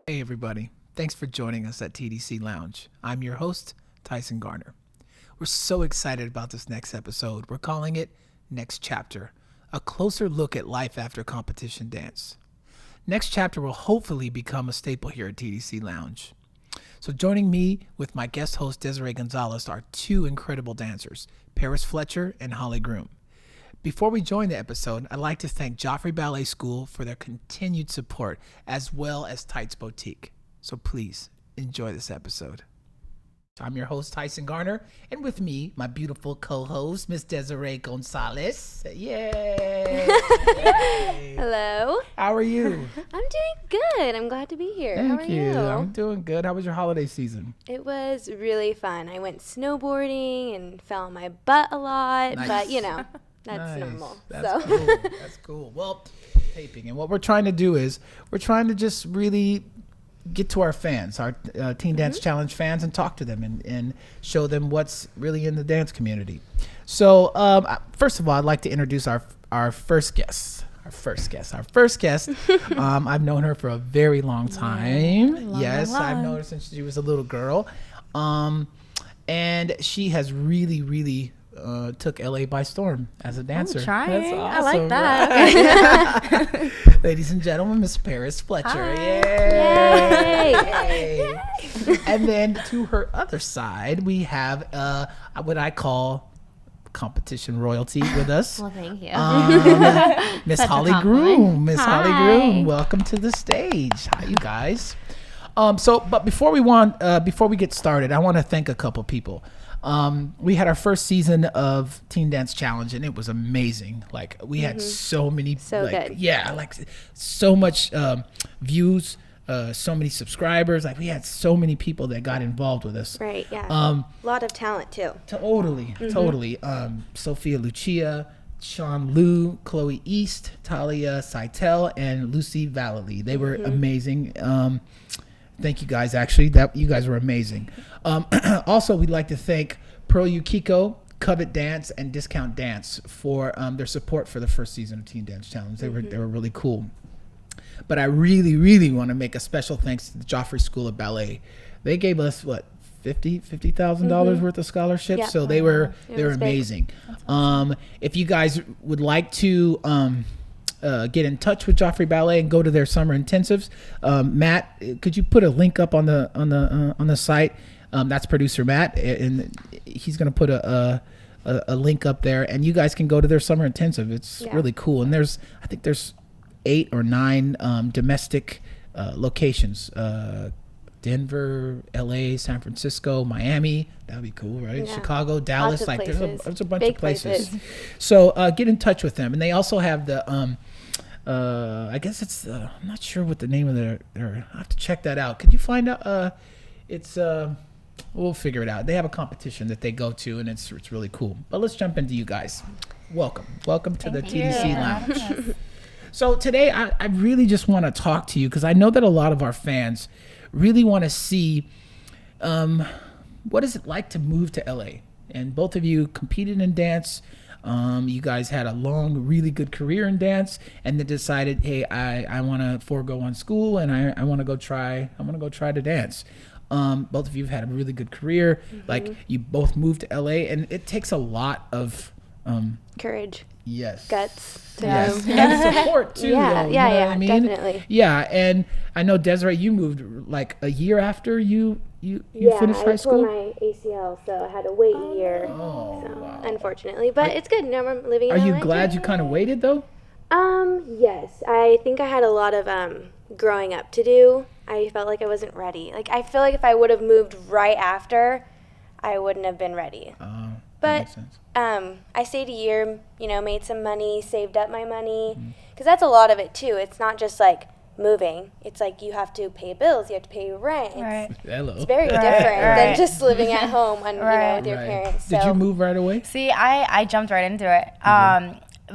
Hey everybody, thanks for joining us at TDC Lounge. I'm your host, Tyson Garner. We're so excited about this next episode. We're calling it Next Chapter, a closer look at life after competition dance. Next Chapter will hopefully become a staple here at TDC Lounge. So joining me with my guest host Desiree Gonzalez are two incredible dancers, Paris Fletcher and Holly Groom. Before we join the episode, I'd like to thank Joffrey Ballet School for their continued support, as well as Tights Boutique. So please enjoy this episode. I'm your host, Tyson Garner, and with me, my beautiful co-host, Miss Desiree Gonzalez. Yay! Hello. How are you? I'm doing good. I'm glad to be here. How are Thank you. I'm doing good. How was your holiday season? It was really fun. I went snowboarding and fell on my butt a lot, Nice. but that's Nice. normal. That's so cool. That's cool. Well, taping. And what we're trying to do is we're trying to just really get to our fans, our Teen Dance Challenge fans, and talk to them and show them what's really in the dance community. So first of all, I'd like to introduce our first guest. I've known her for a very long time. Yes, I've known her since she was a little girl. And she has really took LA by storm as a dancer. I'm trying. That's awesome, I like that. right? Okay. Ladies and gentlemen, Miss Paris Fletcher. Yay. Yay. And then to her other side, we have what I call competition royalty with us. Well, thank you. Miss Such a Holly compliment. Groom. Miss Holly Hi. Groom, welcome to the stage. Hi, you guys. But before we get started, I want to thank a couple people. We had our first season of Teen Dance Challenge, and it was amazing. Like we had so many, So good. Yeah, like so much views, so many subscribers. Like we had so many people that got involved with us. Right, yeah. Um, A lot of talent too. Totally. Sophia Lucia, Sean Liu, Chloe East, Talia Seitel, and Lucy Valley. They were amazing. Thank you guys. Actually, you guys were amazing. Also, we'd like to thank Pro Yukiko, Covet Dance, and Discount Dance for their support for the first season of Teen Dance Challenge. They were really cool. But I really want to make a special thanks to the Joffrey School of Ballet. They gave us what $50,000 worth of scholarships. Yeah. So they were It was big. amazing. If you guys would like to get in touch with Joffrey Ballet and go to their summer intensives, Matt, could you put a link up on the site? That's producer Matt, and he's going to put a link up there, and you guys can go to their summer intensive. It's really cool, and I think there's 8 or 9 domestic locations. Denver, LA, San Francisco, Miami. That'd be cool, right? Yeah. Chicago, Dallas. Lots of Like places. there's a bunch Big of places. places. So get in touch with them, and they also have the I guess it's I'm not sure what the name of their I have to check that out. Could you find out? It's we'll figure it out. They have a competition that they go to, and it's really cool. But let's jump into you guys. Welcome to the TDC Lounge. So today I really just want to talk to you because I know that a lot of our fans really want to see what is it like to move to LA. And both of you competed in dance. You guys had a long, really good career in dance, and then decided, hey, I want to forego on school, and I want to go try. I want to go try to dance. Both of you have had a really good career. Like you both moved to LA, and it takes a lot of Courage, yes, guts. yes, and support too. Yeah, though, yeah, you know yeah, what I mean? definitely. Yeah, and I know Desiree, you moved like a year after you finished high school. my ACL, so I had to wait a year. Oh, wow. Unfortunately, but it's good. Now I'm living in Are you LA. glad you kind of waited though? Yes. I think I had a lot of growing up to do. I felt like I wasn't ready. Like I feel like if I would have moved right after, I wouldn't have been ready. That But makes sense. I stayed a year, made some money, saved up my money, because that's a lot of it too. It's not just like moving. It's like you have to pay bills, you have to pay rent. Right. Hello. It's very different than Right. just living at home and, Right. with your Right. parents. Did So you move right away? See, I jumped right into it.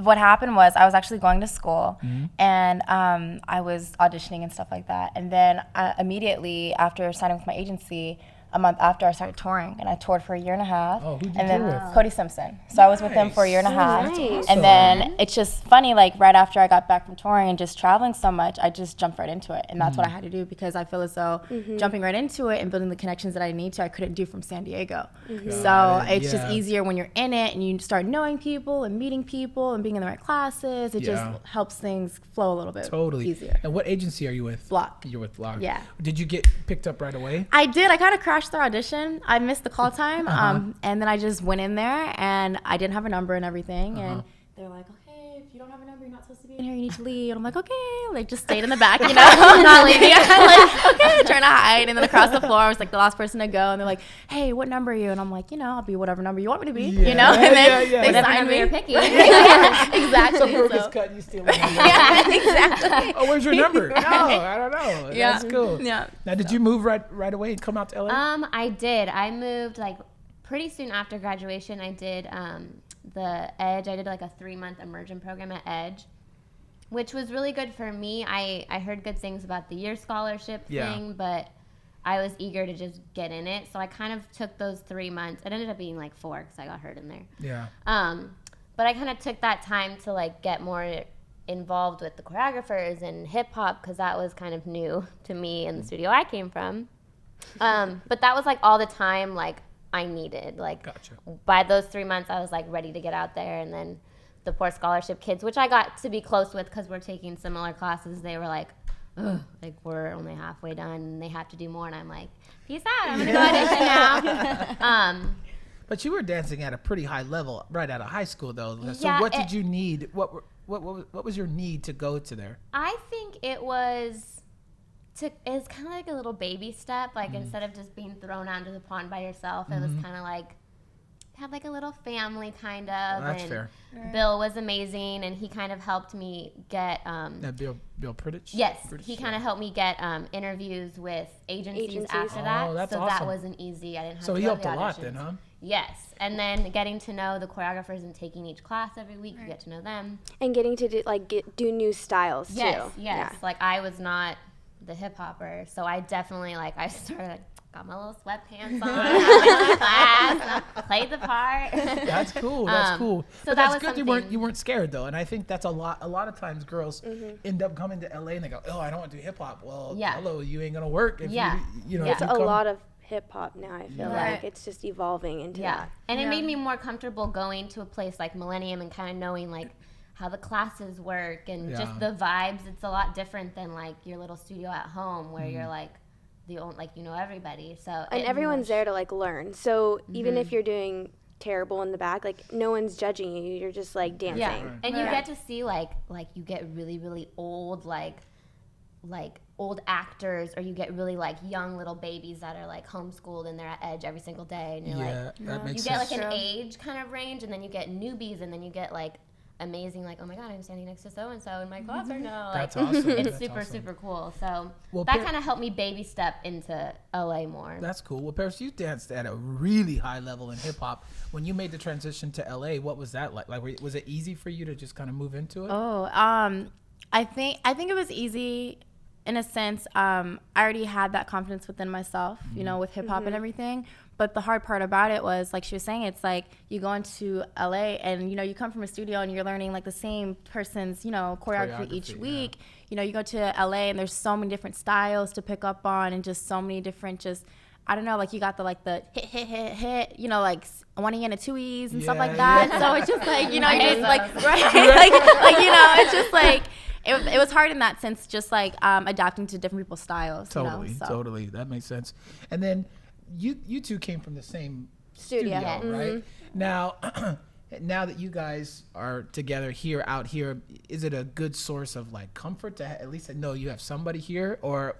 What happened was I was actually going to school, and I was auditioning and stuff like that. And then immediately after signing with my agency, a month after I started touring, and I toured for a year and a half. Oh, who'd you and then tour with? Cody Simpson. So I was with him for a year and a half. Nice. And then it's just funny, like right after I got back from touring and just traveling so much, I just jumped right into it. And that's what I had to do, because I feel as though jumping right into it and building the connections that I need to, I couldn't do from San Diego. So it's just easier when you're in it and you start knowing people and meeting people and being in the right classes. It just helps things flow a little bit easier. And what agency are you with? Block. You're with Block. Yeah. Did you get picked up right away? I did. I kind of crashed their audition. I missed the call time. And then I just went in there and I didn't have a number and everything. And they're like, okay, if you don't have a number, you're not supposed to be in here. You need to leave. And I'm like, okay. Like, just stayed in the back, you know. I'm not leaving. I'm like, okay, trying to hide. And then across the floor, I was like the last person to go. And they're like, hey, what number are you? And I'm like, you know, I'll be whatever number you want me to be. You know. And then they signed me. You're picking. Exactly. So Brooke is cut, you steal it. Yeah, exactly. Oh, where's your number? No, I don't know. Yeah. That's cool. Yeah. Now, did you move right away and come out to LA? I did. I moved like pretty soon after graduation. I did the Edge. I did like a 3-month immersion program at Edge, which was really good for me. I heard good things about the year scholarship thing, but I was eager to just get in it. So I kind of took those 3 months. It ended up being like 4 because I got hurt in there. Yeah. But I kind of took that time to like get more involved with the choreographers and hip hop, because that was kind of new to me in the studio I came from. But that was like all the time like I needed. Like by those 3 months, I was like ready to get out there. And then the poor scholarship kids, which I got to be close with because we're taking similar classes, they were like, ugh, like we're only halfway done and they have to do more. And I'm like, peace out, I'm gonna go audition now. But you were dancing at a pretty high level right out of high school, though. So Yeah, what did you need? What was your need to go to there? I think it was it's kind of like a little baby step. Like instead of just being thrown out into the pond by yourself, it was kind of like had like a little family kind of. That's and fair. Bill was amazing, and he kind of helped me get Bill Prittich? yes, Prittich, he kind of helped me get interviews with agencies after that. That's so awesome. that wasn't easy. I didn't have So to he go helped to a the lot auditions. then, huh? Yes, and then getting to know the choreographers and taking each class every week, you get to know them. And getting to do new styles too. Yes. Yeah. Like I was not the hip hopper, so I definitely I started got my little sweatpants on, I went to class, played the part. That's cool. That's cool. So But that that's was good. You weren't scared though, and I think that's a lot of times girls end up coming to LA and they go, oh, I don't want to do hip hop. Well, hello, you ain't gonna work if you know. It's if a you come- lot of hip hop now. I feel like it's just evolving into that. And it made me more comfortable going to a place like Millennium and kind of knowing like how the classes work and just the vibes. It's a lot different than like your little studio at home where you're like the only, like you know everybody. So And everyone's there to like learn. So even if you're doing terrible in the back, like no one's judging you. You're just like dancing. Yeah, and you get to see like you get really really old like old actors, or you get really like young little babies that are like homeschooled and they're at Edge every single day, and you're that makes you sense. get like an age kind of range, and then you get newbies, and then you get like amazing, like, oh my god, I'm standing next to so and so in my class right now. Like, That's awesome. it's That's super awesome. super cool. So Well, that kind of helped me baby step into LA more. That's cool. Well, Paris, you danced at a really high level in hip hop. When you made the transition to LA, what was that like? Like, was it easy for you to just kind of move into it? Oh, I think it was easy in a sense. I already had that confidence within myself, you know, with hip hop and everything. But the hard part about it was, like she was saying, it's like you go into LA and, you know, you come from a studio and you're learning like the same person's, you know, choreography each week. You know, you go to LA and there's so many different styles to pick up on, and just so many different I don't know, like you got the hit, you know, like 1 E and a 2 E's and stuff like that. So it's just like, you know, you just like, right, like, you know, it's just like, it was hard in that sense, just like adapting to different people's styles. Totally, you know, so. totally. That makes sense. And then you two came from the same studio, right? Now, now that you guys are together out here, is it a good source of like comfort to at least know you have somebody here, or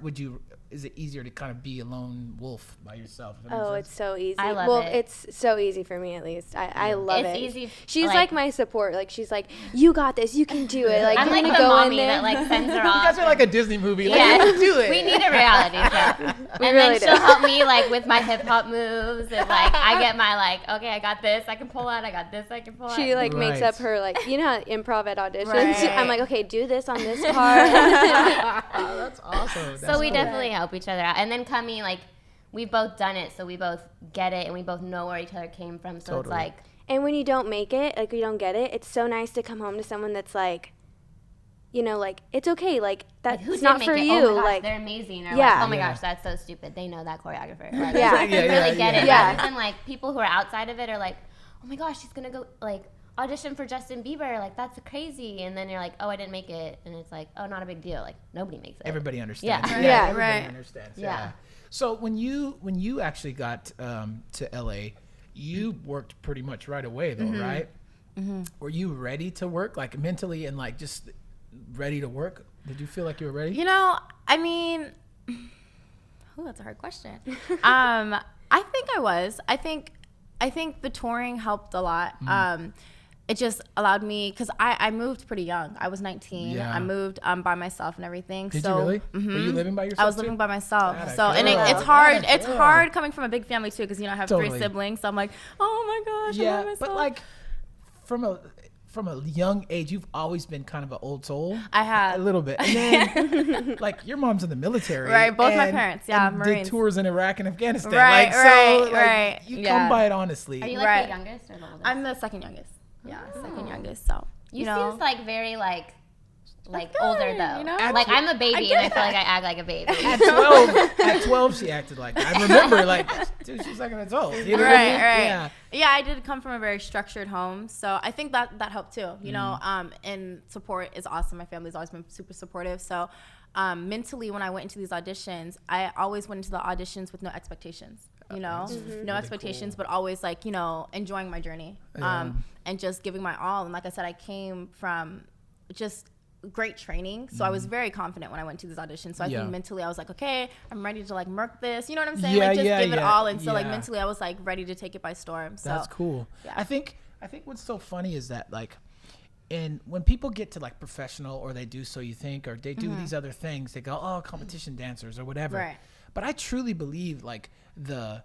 is it easier to kind of be a lone wolf by yourself? Oh, it's so easy. I love it. It's so easy for me, at least. I love it. It's easy. She's like my support. Like, she's like, you got this. You can do it. Like, I'm you're like gonna the go mommy in there. that like sends her You off. guys are like a Disney movie. Like, Yeah. you can do it. We need a reality show. And really then do. she'll help me like with my hip hop moves, and like I get my like, okay, I got this I can pull out, I got this I can pull out. She like makes Right. up her like, you know how improv at auditions. Right. I'm like, okay, do this on this part. That's awesome. So we definitely help each other out. And then coming like we've both done it, so we both get it, and we both know where each other came from. So it's like, and when you don't make it, like you don't get it, it's so nice to come home to someone that's like, you know, like, it's okay, like, that's who did not make for it? you. Oh my gosh, like, they're amazing. Or Yeah. like, oh my Yeah. gosh, that's so stupid. They know that choreographer. Like, Yeah. you really get it. Yeah. Rather than like people who are outside of it are like, oh my gosh, she's gonna go like audition for Justin Bieber. Like, that's crazy. And then you're like, oh, I didn't make it. And it's like, oh, not a big deal. Like, nobody makes it. Everybody understands. Yeah. Yeah. Everybody Right. understands. Yeah. So when you actually got to LA, you worked pretty much right away, though, right? Were you ready to work, like mentally and like just ready to work? Did you feel like you were ready? You know, I mean, that's a hard question. I think I was. I think the touring helped a lot. It just allowed me, because I moved pretty young. I was 19. Yeah. I moved by myself and everything. Did so, you really? Were you living by yourself? I was too? living by myself. Atta So, and girl. it's hard. Atta It's girl. hard coming from a big family too, because I have Totally. 3 siblings. So I'm like, oh my gosh, I'm Yeah, by myself. but like from a young age, you've always been kind of an old soul. I have. A little bit. And then, like, your mom's in the military. Right, both my and- parents, yeah, and Marines. did tours in Iraq and Afghanistan. Right, like, so, like, right. you Yeah. come by it honestly. Are you like Right. the youngest or the oldest? I'm the second youngest. Yeah, second youngest. So You know. seems like very like good, older though. you know? Like, I'm a baby and I feel like I act like a baby. At 12, she acted like that. I remember, like, dude, she's like an adult. You know what I mean? Right. Yeah. Yeah, I did come from a very structured home, so I think that helped too. You know, and support is awesome. My family's always been super supportive. So, mentally, when I went into these auditions, I always went into the auditions with no expectations. You know, no expectations, but always like, you know, enjoying my journey, and just giving my all. And like I said, I came from just great training, so I was very confident when I went to these auditions. So I think mentally I was like, okay, I'm ready to like murk this, you know what I'm saying? Yeah, like just yeah, give it yeah, all. And so like yeah. mentally I was like ready to take it by storm. So That's cool. yeah. I think what's so funny is that, like, and when people get to like professional, or they do So You Think, or they do these other things, they go, oh, competition dancers or whatever. Right. But I truly believe like the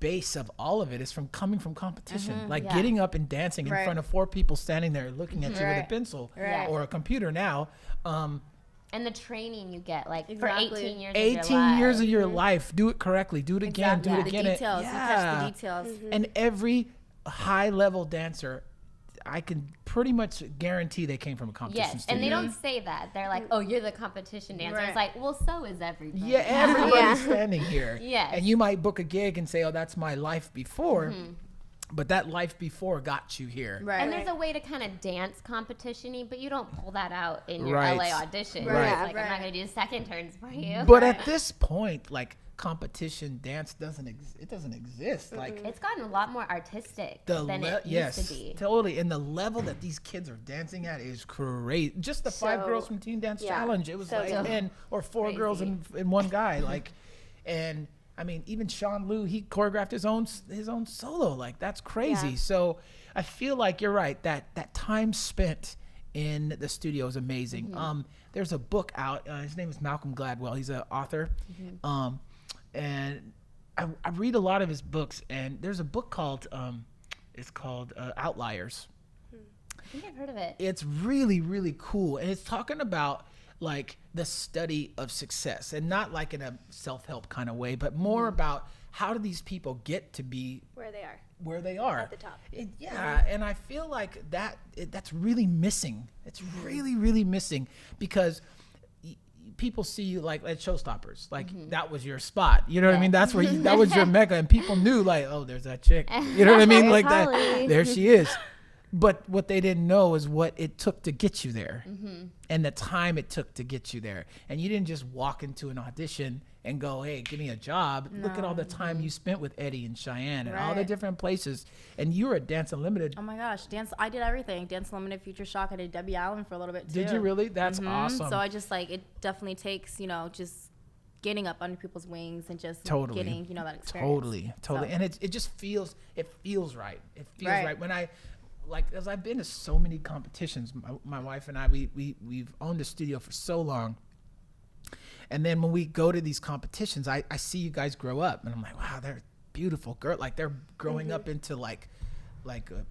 base of all of it is from coming from competition, like Yeah. getting up and dancing in Right. front of 4 people standing there looking at you with a Right. pencil Right. or a computer now. And the training you get, like, Exactly. for 18 years 18 years of your Mm-hmm. life, do it correctly, do it again, do it the again. details, you catch the details. And every high level dancer, I can pretty much guarantee they came from a competition Yes, studio. and they don't say that. They're like, oh, you're the competition dancer. Right. It's like, well, so is everybody. Yeah, everybody's standing here. Yes. And you might book a gig and say, oh, that's my life before. But that life before got you here. Right. And there's a way to kind of dance competition-y, but you don't pull that out in your Right. LA audition. Right. It's like, I'm Right. not going to do second turns for you. But at this point, like, competition dance doesn't exist. Like, It's gotten a lot more artistic the than it yes, used to be. totally. And the level that these kids are dancing at is crazy. Just the 5 So- girls from Teen Dance yeah, Challenge, it was so like, dope. or 4 girls and one guy, like, and I mean, even Sean Liu, he choreographed his own solo. Like, that's crazy. Yeah. So I feel like you're right. That time spent in the studio is amazing. There's a book out. His name is Malcolm Gladwell. He's an author. And I read a lot of his books. And there's a book called Outliers. I think I've heard of it. It's really, really cool. And it's talking about like the study of success, and not like in a self-help kind of way, but more about how do these people get to be Where they are. where they are At the top. Yeah, and I feel like that's really missing. It's really, really missing, because people see you like at Showstoppers, like that was your spot. You know what I mean? That's where that was your mecca, and people knew like, oh, there's that chick. You know what I mean? Like Holly. that. There she is. But what they didn't know is what it took to get you there, and the time it took to get you there. And you didn't just walk into an audition and go, hey, give me a job. Look at all the time you spent with Eddie and Cheyenne and all the Right. different places. And you were at Dance Unlimited. Oh my gosh, I did everything. Dance Limited, Future Shock. I did Debbie Allen for a little bit too. Did you really? That's awesome. So I just like, it definitely takes, you know, just getting up under people's wings and just Totally. getting, you know, that experience. Totally. So- And it just feels right. It feels Right. right. When I, like, as I've been to so many competitions, my wife and I, we've owned a studio for so long. And then when we go to these competitions, I see you guys grow up, and I'm like, wow, they're beautiful girl. Like, they're growing up into like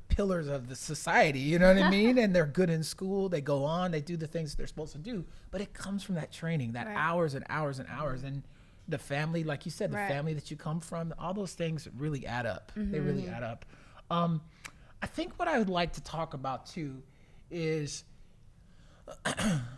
pillars of the society, you know what I mean? And they're good in school. They go on, they do the things they're supposed to do, but it comes from that training, that Right. hours and hours and hours. And the family, like you said, the Right. family that you come from, all those things really add up. They really add up. I think what I would like to talk about too is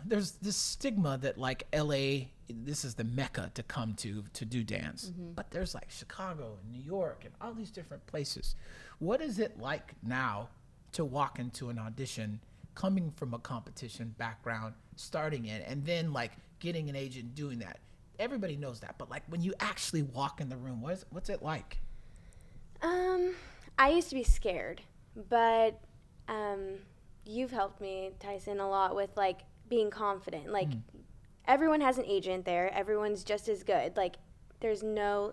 there's this stigma that like LA, this is the mecca to come to do dance. But there's like Chicago and New York and all these different places. What is it like now to walk into an audition coming from a competition background, starting in, and then like getting an agent doing that? Everybody knows that, but like when you actually walk in the room, what's it like? I used to be scared, but you've helped me, Tyson, a lot with like being confident. Like everyone has an agent there. Everyone's just as good. Like there's no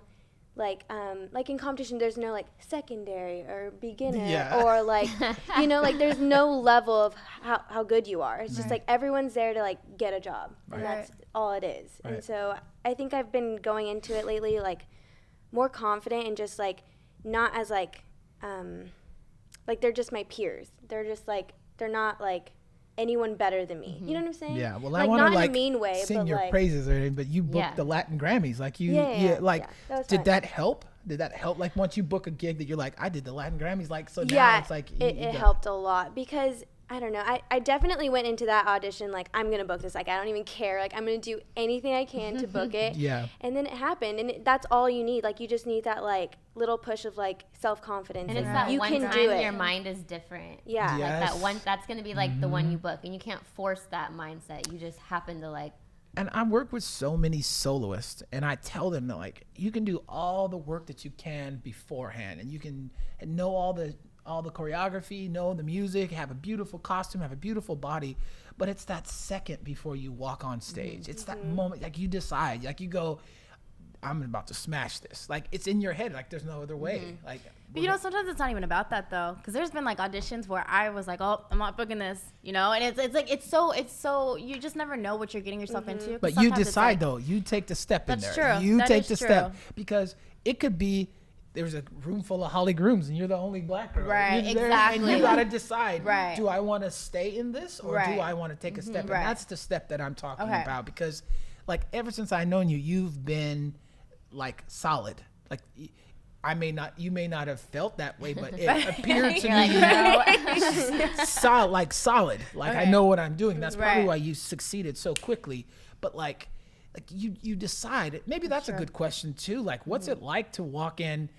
like in competition, there's no like secondary or beginner or like like there's no level of how good you are. It's just like everyone's there to like get a job, and that's all it is. And so I think I've been going into it lately like more confident and just like not as like they're just my peers. They're just like they're not like anyone better than me. You know what I'm saying? Yeah, well, like, I want to not like in a mean way, sing but your like, praises or anything, but you booked the Latin Grammys, like you, that was did fun. that help? Did that help? Like once you book a gig that you're like, I did the Latin Grammys, like so now yeah, it's like it helped a lot because I don't know. I definitely went into that audition like I'm gonna book this. Like I don't even care. Like I'm gonna do anything I can to book it. Yeah. And then it happened, and that's all you need. Like you just need that like little push of like self confidence. And it's that you one can time do it. your mind is different. Yeah. Yeah. Like that Yes. one, that's going to be like the one you book, and you can't force that mindset. You just happen to like. And I work with so many soloists, and I tell them that like you can do all the work that you can beforehand, and you can know all the choreography, know the music, have a beautiful costume, have a beautiful body, but it's that second before you walk on stage. It's that moment, like you decide, like you go, I'm about to smash this. Like it's in your head, like there's no other way. Like, But sometimes it's not even about that though, because there's been like auditions where I was like, oh, I'm not booking this, and it's so you just never know what you're getting yourself into. 'Cause but you sometimes it's decide like, though, you take the step in That's there. true. You That take is the true. step because it could be there's a room full of Holly grooms and you're the only black girl. Right, You're there, exactly. And you gotta decide, Right. do I want to stay in this or do Right. I want to take a step? And Right. that's the step that I'm talking Okay. about because like ever since I known you, you've been like solid. Like you may not have felt that way, but it appeared to me solid. Like I know what I'm doing. That's probably Right. why you succeeded so quickly. But like you decide. Maybe that's a good question too. Like, what's it like to walk in,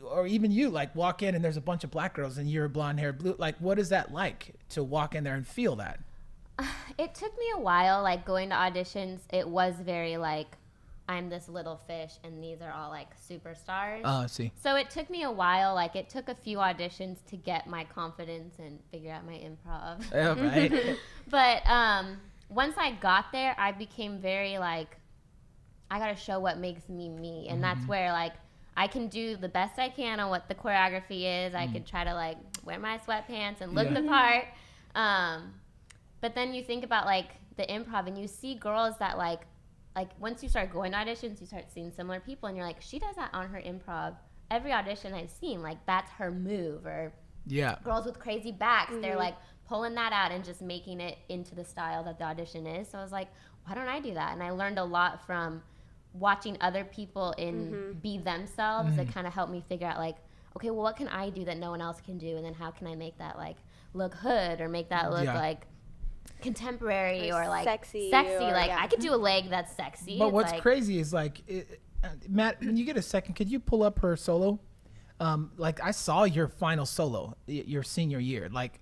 or even you like walk in and there's a bunch of black girls and you're blonde hair, blue. Like, what is that like to walk in there and feel that? It took me a while, like going to auditions. It was very like, I'm this little fish and these are all like superstars. Oh, I see. So it took me a while. Like it took a few auditions to get my confidence and figure out my improv. Yeah, right. But once I got there, I became very like, I got to show what makes me me. And that's where like I can do the best I can on what the choreography is. I could try to like wear my sweatpants and look the part. But then you think about like the improv and you see girls that like once you start going to auditions, you start seeing similar people and you're like, she does that on her improv. Every audition I've seen, like that's her move. Or Yeah. girls with crazy backs, they're like pulling that out and just making it into the style that the audition is. So I was like, why don't I do that? And I learned a lot from watching other people be themselves. That kind of helped me figure out like, okay, well, what can I do that no one else can do? And then how can I make that like look hood or make that look like contemporary or like sexy like yeah. I could do a leg that's sexy. But It's what's like, crazy is like, Matt, when you get a second, could you pull up her solo? Like I saw your final solo, your senior year, like,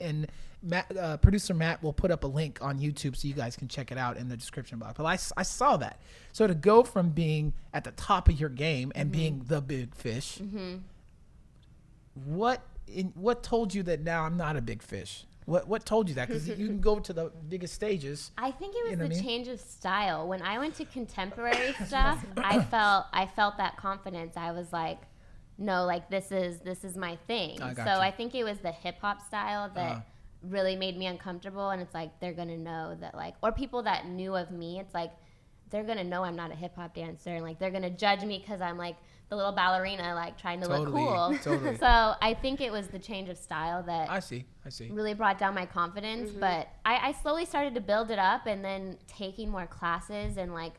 and Matt, producer Matt will put up a link on YouTube so you guys can check it out in the description box. But I saw that. So to go from being at the top of your game and being the big fish, what told you that now I'm not a big fish? What told you that? Because you can go to the biggest stages. I think it was You know what I the mean? change of style. When I went to contemporary stuff, I felt that confidence. I was like, no, like this is my thing. I got So you. I think it was the hip hop style that really made me uncomfortable. And it's like they're gonna know that like, or people that knew of me, it's like they're gonna know I'm not a hip hop dancer, and like they're gonna judge me because I'm like the little ballerina, like trying to look cool. Totally. So I think it was the change of style that I see. really brought down my confidence. But I slowly started to build it up, and then taking more classes, and like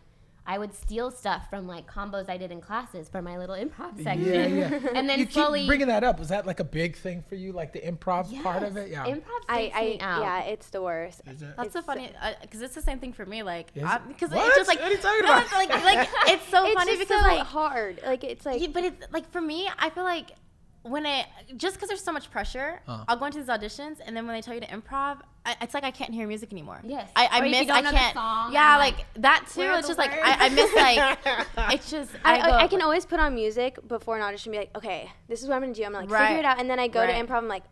I would steal stuff from like combos I did in classes for my little improv section. Yeah. And then You slowly keep bringing that up. Was that like a big thing for you, like the improv part of it? Yeah. Improv freaks me out. Yeah, it's the worst. Is it? That's so funny because it's the same thing for me. Like, Is it? because What? it's just like, What are you talking no, about? it's like it's so It's funny just because so like hard. Like it's like yeah, but it's like for me, I feel like when just because there's so much pressure, I'll go into these auditions, and then when they tell you to improv, it's like I can't hear music anymore. Yes. I Or if you miss. don't I know the can't. song, Yeah, I'm like that too. where are It's the just like words? I miss like it's just. I can always put on music before an audition and be like, okay, this is what I'm gonna do. I'm gonna like figure Right. it out, and then I go to Right. improv. I'm like,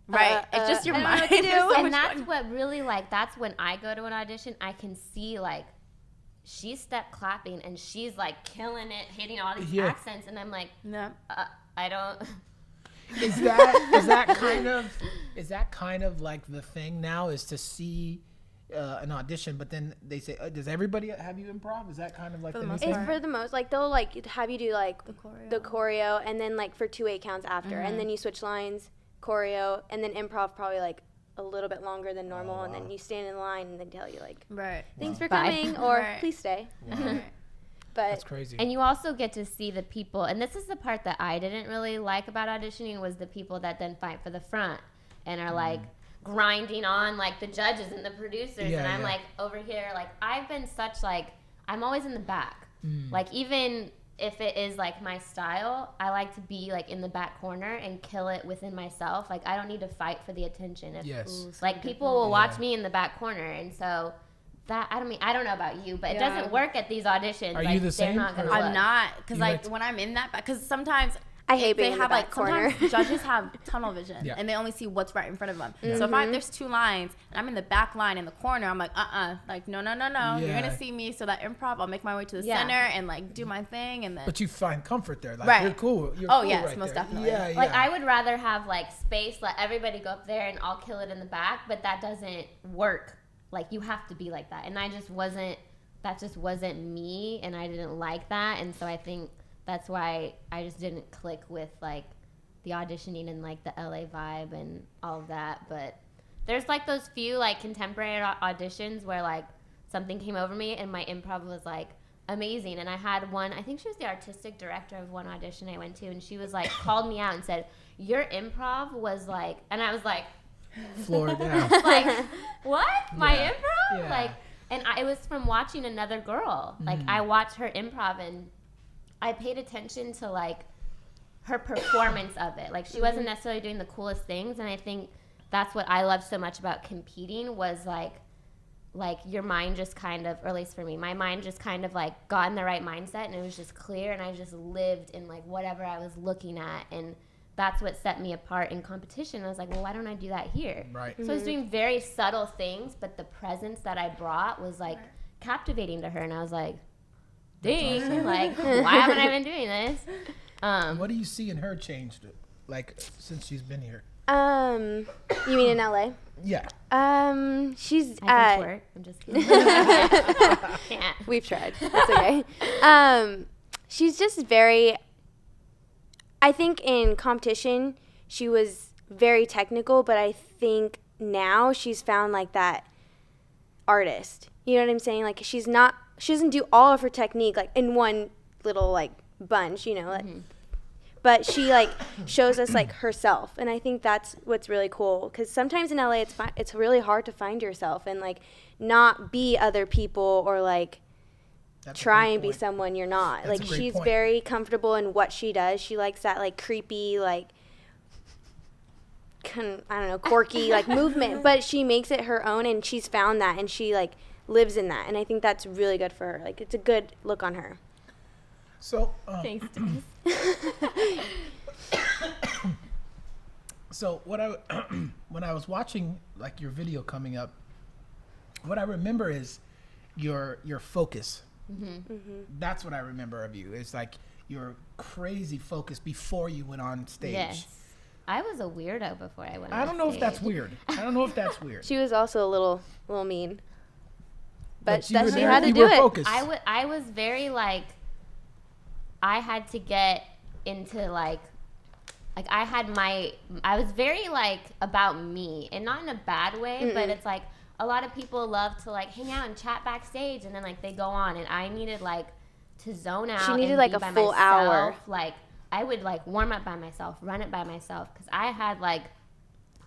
right. It's just your I don't know mind. what to do. There's so And much that's going- what really like that's when I go to an audition, I can see like she's step clapping and she's like killing it, hitting all these Yeah. accents, and I'm like, No. I don't. Is that kind of like the thing now, is to see an audition, but then they say, does everybody have you improv? Is that kind of like For the the new most thing? It's for the most like they'll like have you do like the choreo and then like for 2 8 counts after, and then you switch lines, choreo, and then improv probably like a little bit longer than normal, and then you stand in line and they tell you like Right. thanks for Bye. coming or Right. please stay. Right. That's But crazy. And you also get to see the people, and this is the part that I didn't really like about auditioning, was the people that then fight for the front and are like grinding on like the judges and the producers, Yeah, and I'm yeah. like over here, like I've been such like, I'm always in the back. Mm. Like even if it is like my style, I like to be like in the back corner and kill it within myself. Like I don't need to fight for the attention. If, Yes. like people will watch Yeah. me in the back corner, and so that I don't know about you, but it Yeah. doesn't work at these auditions. Are like, you the they're same, not gonna or- I'm look. not because You like like to- when I'm in that because sometimes I hate they being in the have back like corner. sometimes judges have tunnel vision Yeah. and they only see what's right in front of them. Yeah. So if there's 2 lines and I'm in the back line in the corner, I'm like like no you're Yeah. gonna see me. So that improv, I'll make my way to the Yeah. center and like do my thing and then But you find comfort there. Like, Right. you're cool. You're Oh, cool yes, right most there. definitely. Yeah, Like yeah. I would rather have like space, let everybody go up there, and I'll kill it in the back. But that doesn't work. Like you have to be like that, and I just wasn't. That just wasn't me, and I didn't like that, and so I think that's why I just didn't click with like the auditioning and like the LA vibe and all of that. But there's like those few like contemporary auditions where like something came over me and my improv was like amazing. And I had one, I think she was the artistic director of one audition I went to, and she was like called me out and said, your improv was like, and I was like, Floor down. like what? My Yeah. improv? Yeah. Like, and it was from watching another girl. Like I watched her improv and I paid attention to like her performance of it. Like she wasn't necessarily doing the coolest things, and I think that's what I loved so much about competing was like your mind just kind of, or at least for me, my mind just kind of like got in the right mindset, and it was just clear, and I just lived in like whatever I was looking at, and that's what set me apart in competition. I was like, well, why don't I do that here? Right. So I was doing very subtle things, but the presence that I brought was like captivating to her, and I was like, dang, like why haven't I been doing this? What do you see in her changed, like, since she's been here? you mean in LA? Yeah. She's I can twerk. I'm just kidding. Can't. We've tried. That's okay. She's just very. I think in competition she was very technical, but I think now she's found like that artist. You know what I'm saying? Like she doesn't do all of her technique like in one little like bunch, you know. Like, but she like shows us like herself, and I think that's what's really cool. Because sometimes in LA it's really hard to find yourself and like not be other people or like That's a try great and be point. someone you're not. That's a Like great she's point. very comfortable in what she does. She likes that like creepy like I don't know, quirky like movement, but she makes it her own, and she's found that, and she like lives in that, and I think that's really good for her. Like it's a good look on her. So, thanks. so what I when I was watching like your video coming up, what I remember is your focus. That's what I remember of you. It's like your crazy focus before you went on stage. Yes. I was a weirdo before I went I on don't know if stage. that's weird. I don't know if that's weird. She was also a little mean, but you were she there, had to you do were it. focused. I was very like, I had to get into like I was very like about me, and not in a bad way, but it's like a lot of people love to like hang out and chat backstage, and then like they go on, and I needed like to zone out. She needed and like be a by full myself. hour. Like I would like warm up by myself, run it by myself, because I had like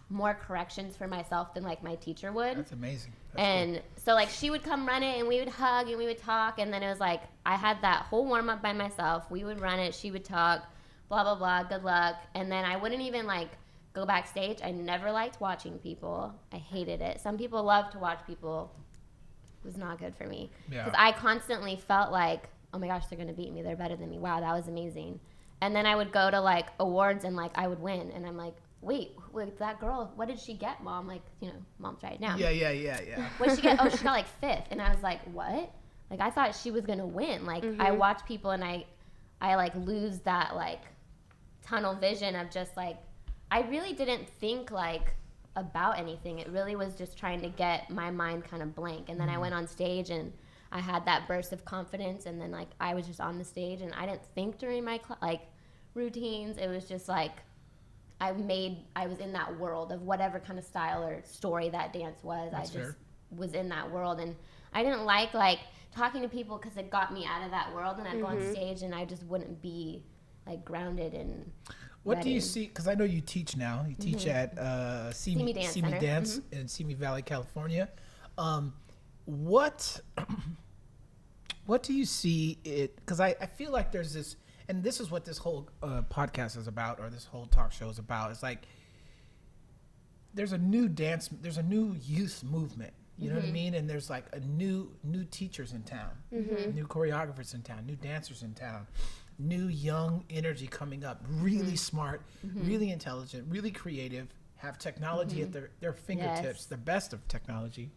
more corrections for myself than like my teacher would. That's amazing. That's And so like she would come run it, and we would hug and we would talk, and then it was like I had that whole warm up by myself. We would run it, she would talk, blah blah blah, good luck, and then I wouldn't even like go backstage. I never liked watching people. I hated it. Some people love to watch people. It was not good for me, because I constantly felt like, oh my gosh, they're gonna beat me, they're better than me, wow, that was amazing. And then I would go to like awards and like I would win, and I'm like, wait, that girl, what did she get, Mom? Like, you know, Mom's right now. Yeah. What did she get? Oh, she got like 5th. And I was like, what? Like, I thought she was going to win. Like, I watch people and I like lose that like tunnel vision of just like, I really didn't think like about anything. It really was just trying to get my mind kind of blank. And then I went on stage and I had that burst of confidence. And then like, I was just on the stage and I didn't think during my like routines. It was just like, I was in that world of whatever kind of style or story that dance was. That's I just fair. was in that world, and I didn't like talking to people because it got me out of that world, and I'd go on stage and I just wouldn't be like grounded and What ready. do you see? Because I know you teach now. You teach at See Me Dance See Me Center. Dance in Simi Valley, California. What do you see it? Because I feel like there's this, and this is what this whole podcast is about, or this whole talk show is about. It's like there's a new youth movement. You know what I mean? And there's like a new teachers in town, new choreographers in town, new dancers in town, new young energy coming up, really smart, really intelligent, really creative, have technology at their fingertips, Yes. the best of technology.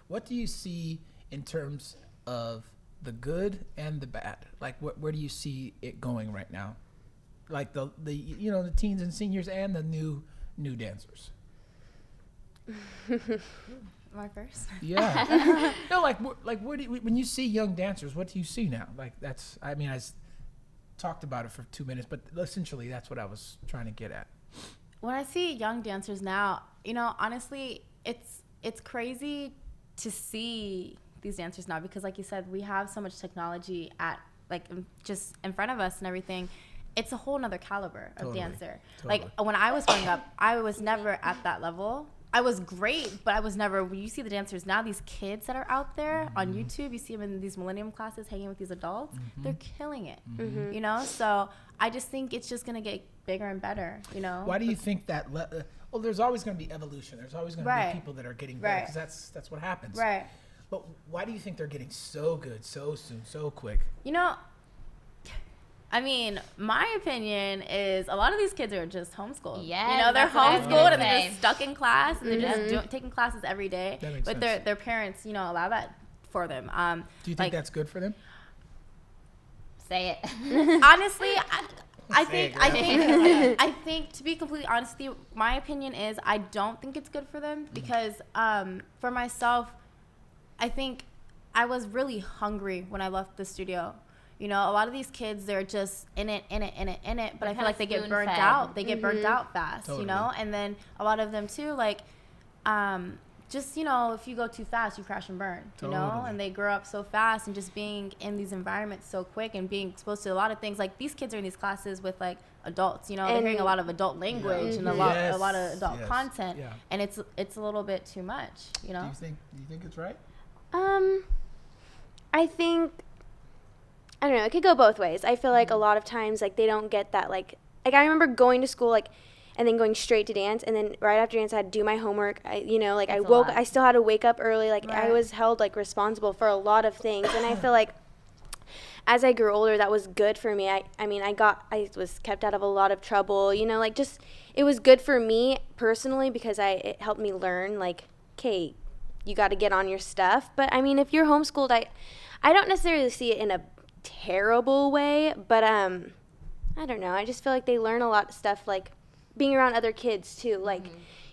What do you see in terms of the good and the bad? Like where do you see it going right now? Like the teens and seniors and the new dancers. My first. Yeah. No, like what do when you see young dancers, what do you see now? Like I talked about it for 2 minutes, but essentially that's what I was trying to get at. When I see young dancers now, honestly, it's crazy to see these dancers now, because like you said, we have so much technology just in front of us and everything. It's a whole nother caliber of dancer. Totally. Like when I was growing up, I was never at that level. I was great, but I was never, when you see the dancers now, these kids that are out there on YouTube, you see them in these millennium classes hanging with these adults, they're killing it, So I just think it's just going to get bigger and better, Why do you think that? Well, there's always going to be evolution. There's always going to be people that are getting better, because that's what happens. Right. But why do you think they're getting so good so soon, so quick? I mean, my opinion is a lot of these kids are just homeschooled. Yes, they're that's what I was homeschooled gonna and they're say. just stuck in class and they're just taking classes every day. That makes but sense. their parents, allow that for them. Do you think that's good for them? Say it. Honestly, I Say think it, I think to be completely honest with you, my opinion is I don't think it's good for them, because for myself, I think I was really hungry when I left the studio. A lot of these kids, they're just in it, but I feel like they get burnt out. They get burnt out fast, Totally. And then a lot of them too, like, if you go too fast, you crash and burn, Totally. and they grow up so fast, and just being in these environments so quick and being exposed to a lot of things. Like these kids are in these classes with like adults, they're hearing a lot of adult language and a lot of adult content, and it's a little bit too much, Do you think it's right? I think, I don't know, it could go both ways. I feel like a lot of times, like, they don't get that, like I remember going to school, like, and then going straight to dance, and then right after dance I had to do my homework. I still had to wake up early, like, I was held, like, responsible for a lot of things, and I feel like as I grew older, that was good for me. I was kept out of a lot of trouble, just, it was good for me personally, because it helped me learn, like, okay, you got to get on your stuff. But I mean, if you're homeschooled, I don't necessarily see it in a terrible way, but I don't know. I just feel like they learn a lot of stuff, like being around other kids too. Like,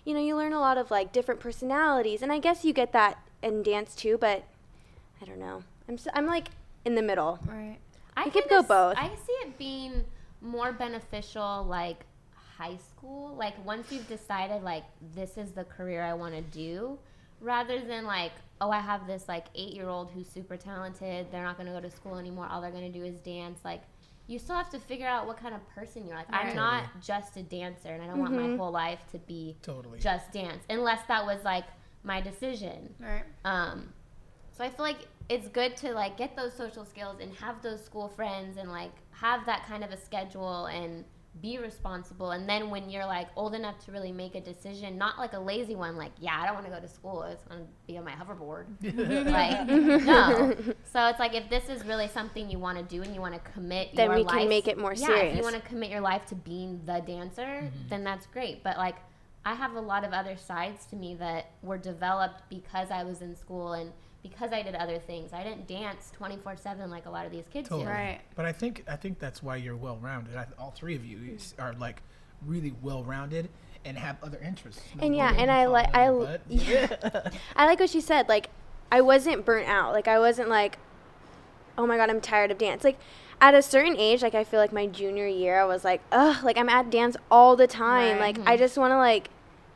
you learn a lot of like different personalities, and I guess you get that in dance too. But I don't know. I'm like in the middle. Right. I could go both. I see it being more beneficial, like high school. Like once you've decided, like this is the career I want to do. rather than like, oh, I have this like 8-year-old who's super talented, they're not going to go to school anymore, all they're going to do is dance. Like, you still have to figure out what kind of person you're. Like, I'm not just a dancer, and I don't want my whole life to be just dance, unless that was like my decision. Right. So I feel like it's good to like get those social skills and have those school friends and like have that kind of a schedule and be responsible. And then when you're like old enough to really make a decision, not like a lazy one, like, yeah, I don't want to go to school, I just want to be on my hoverboard. Like, no. So it's like, if this is really something you want to do and you want to commit then your we life, can make it more serious. if you want to commit your life to being the dancer, then that's great. But like, I have a lot of other sides to me that were developed because I was in school and because I did other things. I didn't dance 24/7 like a lot of these kids do. Right. But I think that's why you're well-rounded. All three of you are like really well-rounded and have other interests. And I like what she said. Like, I wasn't burnt out. Like, I wasn't like, oh my God, I'm tired of dance. Like, at a certain age, like I feel like my junior year, I was like, ugh, like I'm at dance all the time. Right. Like, I just want to like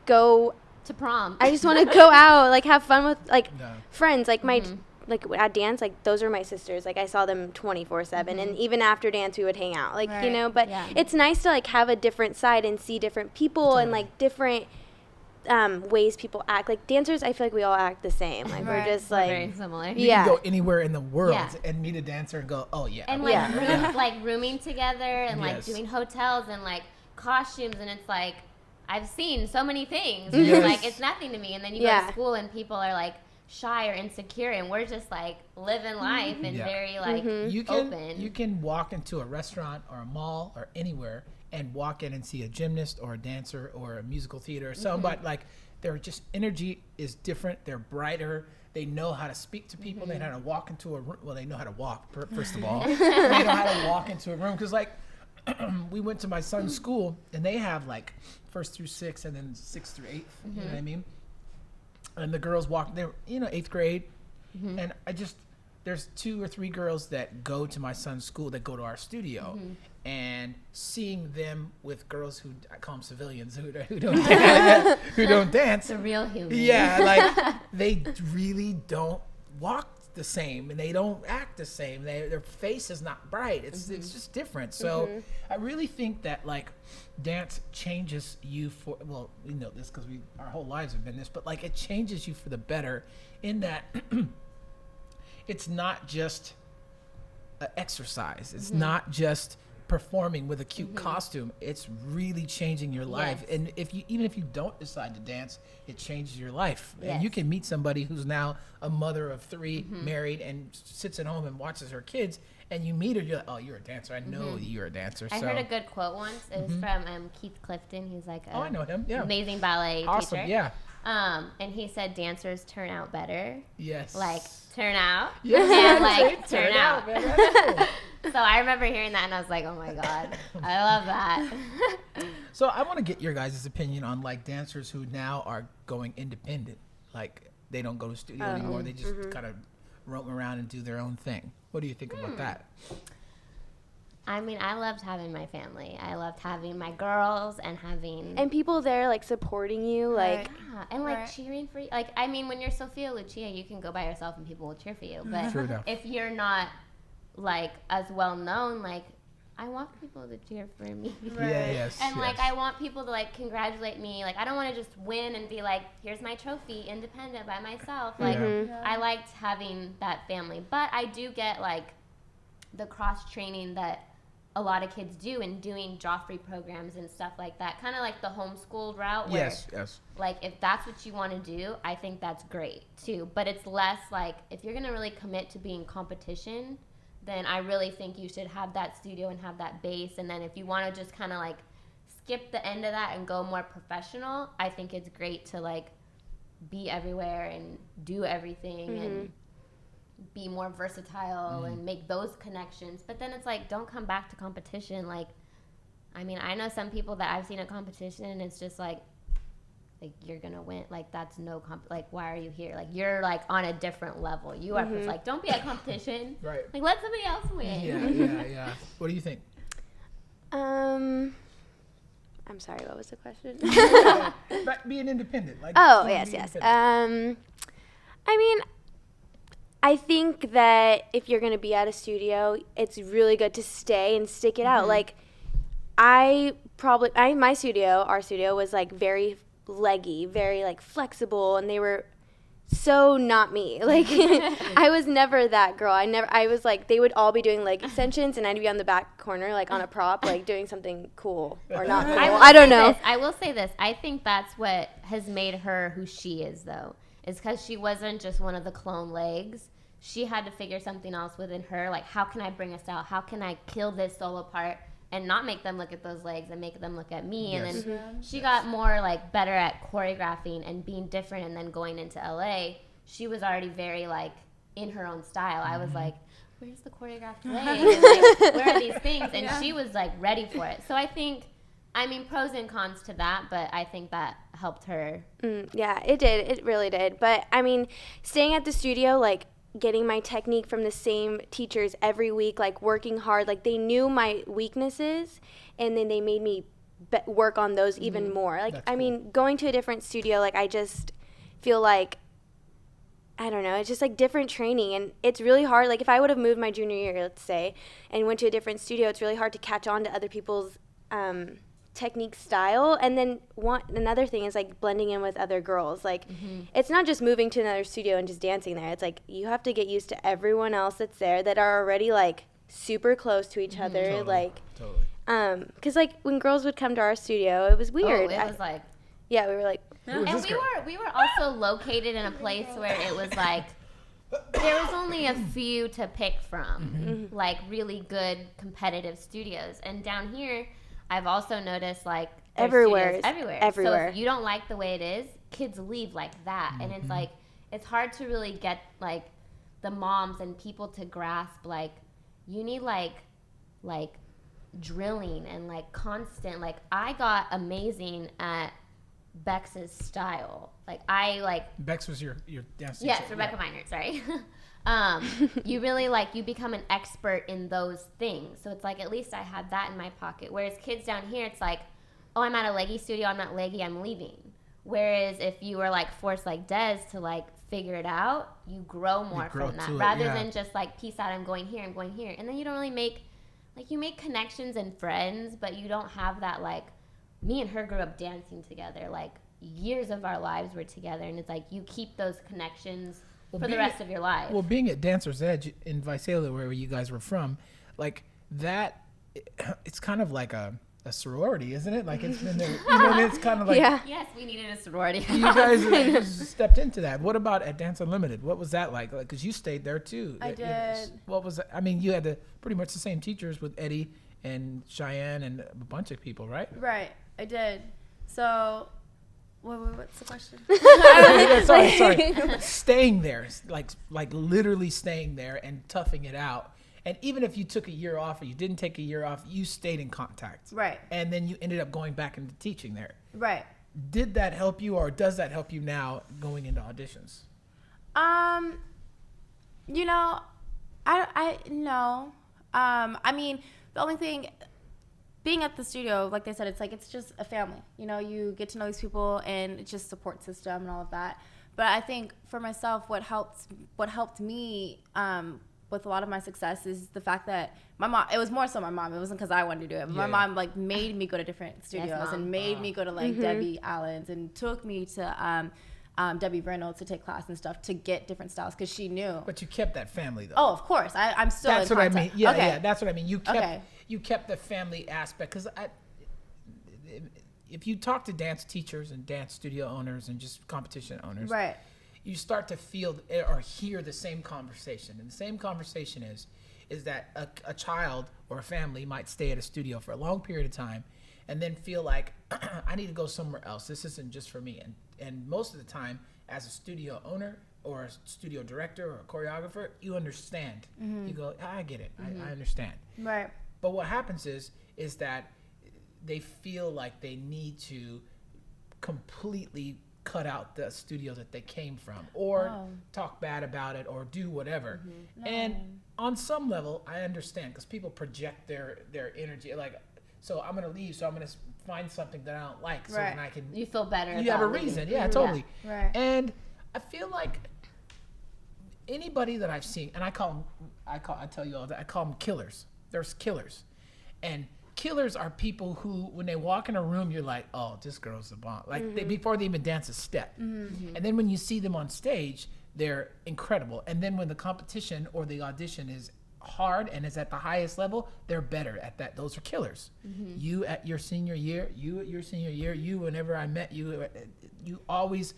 go to prom. I just want to go out, like have fun with like friends. Like my like at dance, like those are my sisters. Like I saw them 24/7, and even after dance we would hang out. Like you know, but it's nice to like have a different side and see different people and like different ways people act. Like dancers, I feel like we all act the same. Like we're just like very similar. You can go anywhere in the world and meet a dancer and go, oh yeah. And like rooming together and like doing hotels and like costumes, and it's like, I've seen so many things. It's like, it's nothing to me. And then you go to school and people are like shy or insecure, and we're just like living life and very like open. You can walk into a restaurant or a mall or anywhere and walk in and see a gymnast or a dancer or a musical theater or something, but like their just energy is different. They're brighter. They know how to speak to people. They know how to walk into a room. Well, they know how to walk, first of all. They know how to walk into a room. Because like we went to my son's school and they have like 1st through 6th and then 6th through 8th. You know what I mean? And the girls walk, they're, 8th grade. And there's 2 or 3 girls that go to my son's school that go to our studio. And seeing them with girls who, I call them civilians, who don't dance, who don't dance. The real human. Yeah, like they really don't walk the same and they don't act the same. Their face is not bright. It's just different. So I really think that like dance changes you for, well, we know this because our whole lives have been this, but like it changes you for the better in that it's not just an exercise. It's not just performing with a cute costume. It's really changing your life. And even if you don't decide to dance, it changes your life. And you can meet somebody who's now a mother of 3, married, and sits at home and watches her kids, and you meet her, you're like, oh, you're a dancer. I know you're a dancer. I heard a good quote once. It was from Keith Clifton. He's like I know him. Yeah. Amazing ballet teacher. Yeah. And he said dancers turn out better. Yes. Like turn out. Yes. And like turn out. Man, that's cool. So I remember hearing that and I was like, oh my God, I love that. So I want to get your guys' opinion on like dancers who now are going independent. Like they don't go to studio anymore. They just kind of roam around and do their own thing. What do you think about that? I mean, I loved having my family. I loved having my girls and having... And people there, like, supporting you, like... Yeah, and, like, cheering for you. Like, I mean, when you're Sophia Lucia, you can go by yourself and people will cheer for you. But if you're not, like, as well-known, like, I want people to cheer for me. And, like, I want people to, like, congratulate me. Like, I don't want to just win and be like, here's my trophy, independent by myself. Like, I liked having that family. But I do get, like, the cross-training that a lot of kids do in doing Joffrey programs and stuff like that. Kind of like the homeschooled route where, like, if that's what you want to do, I think that's great, too. But it's less, like, if you're going to really commit to being competition, then I really think you should have that studio and have that base. And then if you want to just kind of, like, skip the end of that and go more professional, I think it's great to, like, be everywhere and do everything and be more versatile and make those connections. But then it's like, don't come back to competition. Like, I mean, I know some people that I've seen at competition and it's just like you're gonna win. Like, that's no like, why are you here? Like, you're like on a different level. You are like, don't be at competition. Like, let somebody else win. Yeah. What do you think? I I'm sorry, what was the question? But being independent. Like, Oh, being yes. independent. I mean, I think that if you're going to be at a studio, it's really good to stay and stick it out. Like, our studio was like very leggy, very like flexible, and they were so not me. Like, I was never that girl. I was like, they would all be doing leg extensions, and I'd be on the back corner, like on a prop, like doing something cool or not cool. I don't know. I will say this. I think that's what has made her who she is, though, is because she wasn't just one of the clone legs. She had to figure something else within her. Like, how can I bring a style? How can I kill this solo part and not make them look at those legs and make them look at me? Yes. And then she got more, like, better at choreographing and being different. And then going into LA, she was already very, like, in her own style. I was like, where's the choreographed leg? And, like, where are these things? And she was, like, ready for it. So I think, I mean, pros and cons to that, but I think that helped her. Yeah, it did. It really did. But, I mean, staying at the studio, like, getting my technique from the same teachers every week, like working hard, like they knew my weaknesses and then they made me work on those even more. Like, That's I cool. mean, going to a different studio, like I just feel like, I don't know, it's just like different training and it's really hard. Like if I would have moved my junior year, let's say, and went to a different studio, it's really hard to catch on to other people's technique style. And then another thing is like blending in with other girls. Like it's not just moving to another studio and just dancing there. It's like you have to get used to everyone else that's there that are already like super close to each other. Totally. Because like when girls would come to our studio, it was weird. Oh, it was like, yeah, we were like, Who is and this girl? we were also located in a place where it was like there was only a few to pick from, like really good competitive studios. And down here, I've also noticed like there's Everywhere. studios everywhere. So if you don't like the way it is, kids leave like that, and it's like it's hard to really get like the moms and people to grasp like you need like drilling and like constant. Like I got amazing at Bex's style. Bex was your dance teacher. Yes, Rebecca Meinert, sorry. You really you become an expert in those things. So it's like at least I had that in my pocket. Whereas kids down here, it's like, oh, I'm at a leggy studio, I'm not leggy, I'm leaving. Whereas if you were like forced like Des to like figure it out, you grow more from that. Rather than just like peace out, I'm going here. And then you don't really make, like you make connections and friends, but you don't have that like, me and her grew up dancing together. Like years of our lives were together. And it's like you keep those connections for the rest of your life. Well, being at Dancer's Edge in Visalia, where you guys were from, like that, it's kind of like a sorority, isn't it? Like it's been there, it's kind of like, Yes, we needed a sorority. you guys just stepped into that. What about at Dance Unlimited? What was that like? Because you stayed there too. I did. What was that? I mean, you had pretty much the same teachers with Eddie and Cheyenne and a bunch of people, right? Right, I did. So, what's the question? sorry. Staying there, like literally staying there and toughing it out. And even if you took a year off or you didn't take a year off, you stayed in contact. Right. And then you ended up going back into teaching there. Right. Did that help you, or does that help you now going into auditions? I no. I mean, the only thing, being at the studio, like they said, it's just a family. You get to know these people, and it's just support system and all of that. But I think for myself, what helped me with a lot of my success is the fact that my mom. It was more so my mom. It wasn't because I wanted to do it. But my mom made me go to different studios and made me go to Debbie Allen's and took me to Debbie Reynolds to take class and stuff to get different styles because she knew. But you kept that family though. Oh, of course. I'm still. That's in what contact. I mean. Yeah, okay. yeah. That's what I mean. You kept the family aspect because if you talk to dance teachers and dance studio owners and just competition owners, right, you start to feel or hear the same conversation, and the same conversation is that a child or a family might stay at a studio for a long period of time and then feel like I need to go somewhere else. This isn't just for me. And most of the time, as a studio owner or a studio director or a choreographer, you understand. You go, I get it. I understand. right. But what happens is that they feel like they need to completely cut out the studio that they came from or talk bad about it or do whatever. And on some level, I understand because people project their energy. Like, so I'm going to leave, so I'm going to find something that I don't like, so Right. then I can. You feel better. You have a about leaving. reason, yeah, totally. Right. And I feel like anybody that I've seen, and I tell you all that I call them killers. There's killers, and killers are people who, when they walk in a room, you're like, oh, this girl's a bomb. Like before they even dance a step, and then when you see them on stage, they're incredible. And then when the competition or the audition is hard and is at the highest level, they're better at that. Those are killers. You at your senior year, you whenever I met you, you always,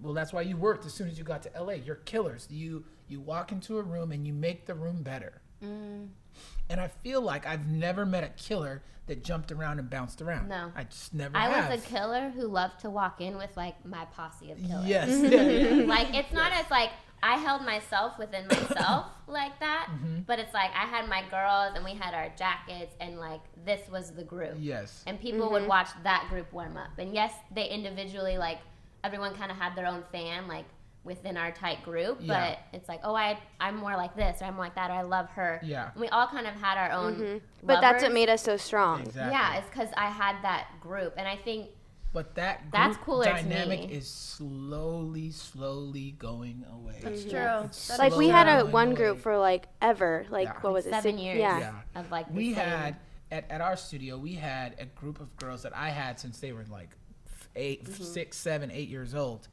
well, that's why you worked as soon as you got to LA. You're killers. You walk into a room and you make the room better. And I feel like I've never met a killer that jumped around and bounced around. No. I just never I have. was a killer who loved to walk in with like my posse of killers. Yes. Yeah. Like it's not as like I held myself within myself like that, but it's like I had my girls and we had our jackets and like this was the group. Yes. And people would watch that group warm up. And yes, they individually like everyone kind of had their own fan like within our tight group, Yeah. but it's like, oh, I'm more like this or I'm like that or I love her. Yeah. And we all kind of had our own But that's what lovers. made us so strong. Exactly. Yeah, it's because I had that group. And I think But that That's group cooler to dynamic me. is slowly going away. That's true. It's That's Like we slowly had a going one away. group for like ever. Like Yeah. what was it? 7 years Yeah. Yeah. of like the We same. had at our studio, we had a group of girls that I had since they were like 6, 7, 8 years old,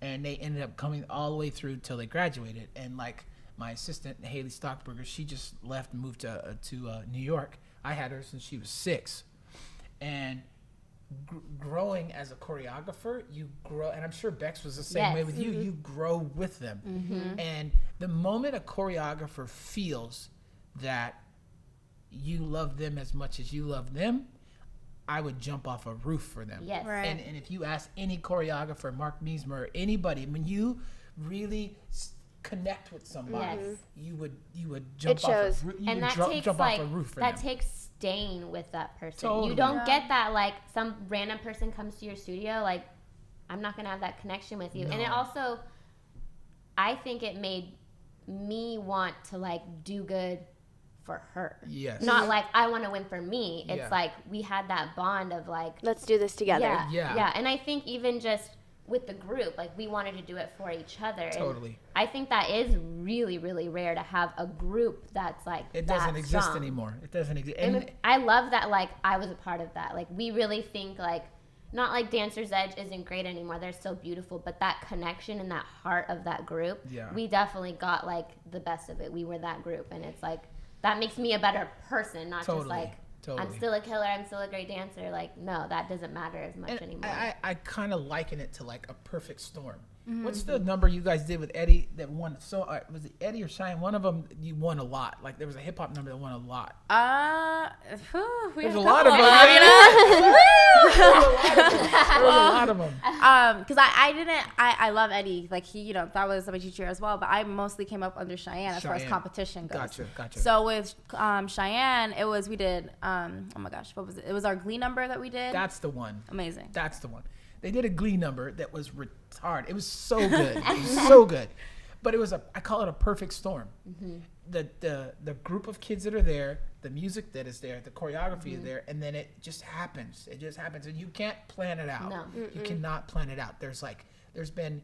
and they ended up coming all the way through till they graduated. And like my assistant Haley Stockberger, she just left and moved to New York. I had her since she was 6, and growing as a choreographer, you grow, and I'm sure Bex was the same way Yes. with you. You grow with them, and the moment a choreographer feels that you love them as much as you love them, I would jump off a roof for them. Yes. Right. And if you ask any choreographer, Mark Meismer, or anybody, when you really connect with somebody, Yes. you would jump off shows. a roof. And that takes jump like off a roof for that them. takes staying with that person. Totally. You don't Yeah. get that like some random person comes to your studio like I'm not gonna have that connection with you. And it No. also I think it made me want to like do good for her. Yes. Not like I want to win for me. It's Yeah. like we had that bond of like Let's do this together. yeah, Yeah. yeah. And I think even just with the group, like we wanted to do it for each other. And Totally. I think that is really, really rare to have a group that's like It that doesn't exist strong. anymore. It doesn't exist. And I love that like I was a part of that. Like we really think like not like Dancer's Edge isn't great anymore. They're still beautiful, but that connection and that heart of that group, Yeah. we definitely got like the best of it. We were that group, and it's like that makes me a better person, not Totally. just like I'm Totally. still a killer, I'm still a great dancer. Like no, that doesn't matter as much And anymore. I kind of liken it to like a perfect storm. Mm-hmm. What's the number you guys did with Eddie that won? So was it Eddie or Cheyenne? One of them you won a lot. Like there was a hip hop number that won a lot. We There's have a lot of them. couple, you know? There was a lot of them. Because I didn't, I love Eddie. Like he, you know, that was my teacher as well. But I mostly came up under Cheyenne as far as Cheyenne. competition goes. Gotcha. So with Cheyenne, it was, we did, oh my gosh, what was it? It was our Glee number that we did. That's the one. Amazing. That's the one. They did a Glee number that was retarded. It was so good. It was so good. But it was I call it a perfect storm. The group of kids that are there, the music that is there, the choreography is there, and then it just happens. It just happens, and you can't plan it out. No. You cannot plan it out. There's been,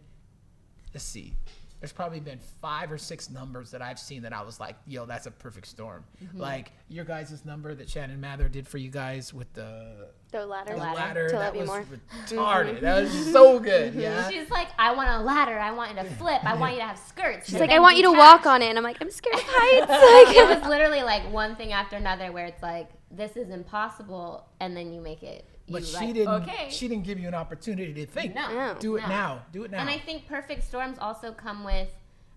let's see, there's probably been 5 or 6 numbers that I've seen that I was like, yo, that's a perfect storm. Like your guys' number that Shannon Mather did for you guys with the ladder. ladder, To that love you was more. retarded. That was so good. Yeah. She's like, I want a ladder. I want you to flip. I want you to have skirts. She's like, I want you to walk on it, and I'm like, I'm scared of heights. It Like, was literally like one thing after another where it's like, this is impossible, and then you make it. But You she like, didn't. Okay. She didn't give you an opportunity to think. No. No. Do it No. now. Do it now. And I think perfect storms also come with,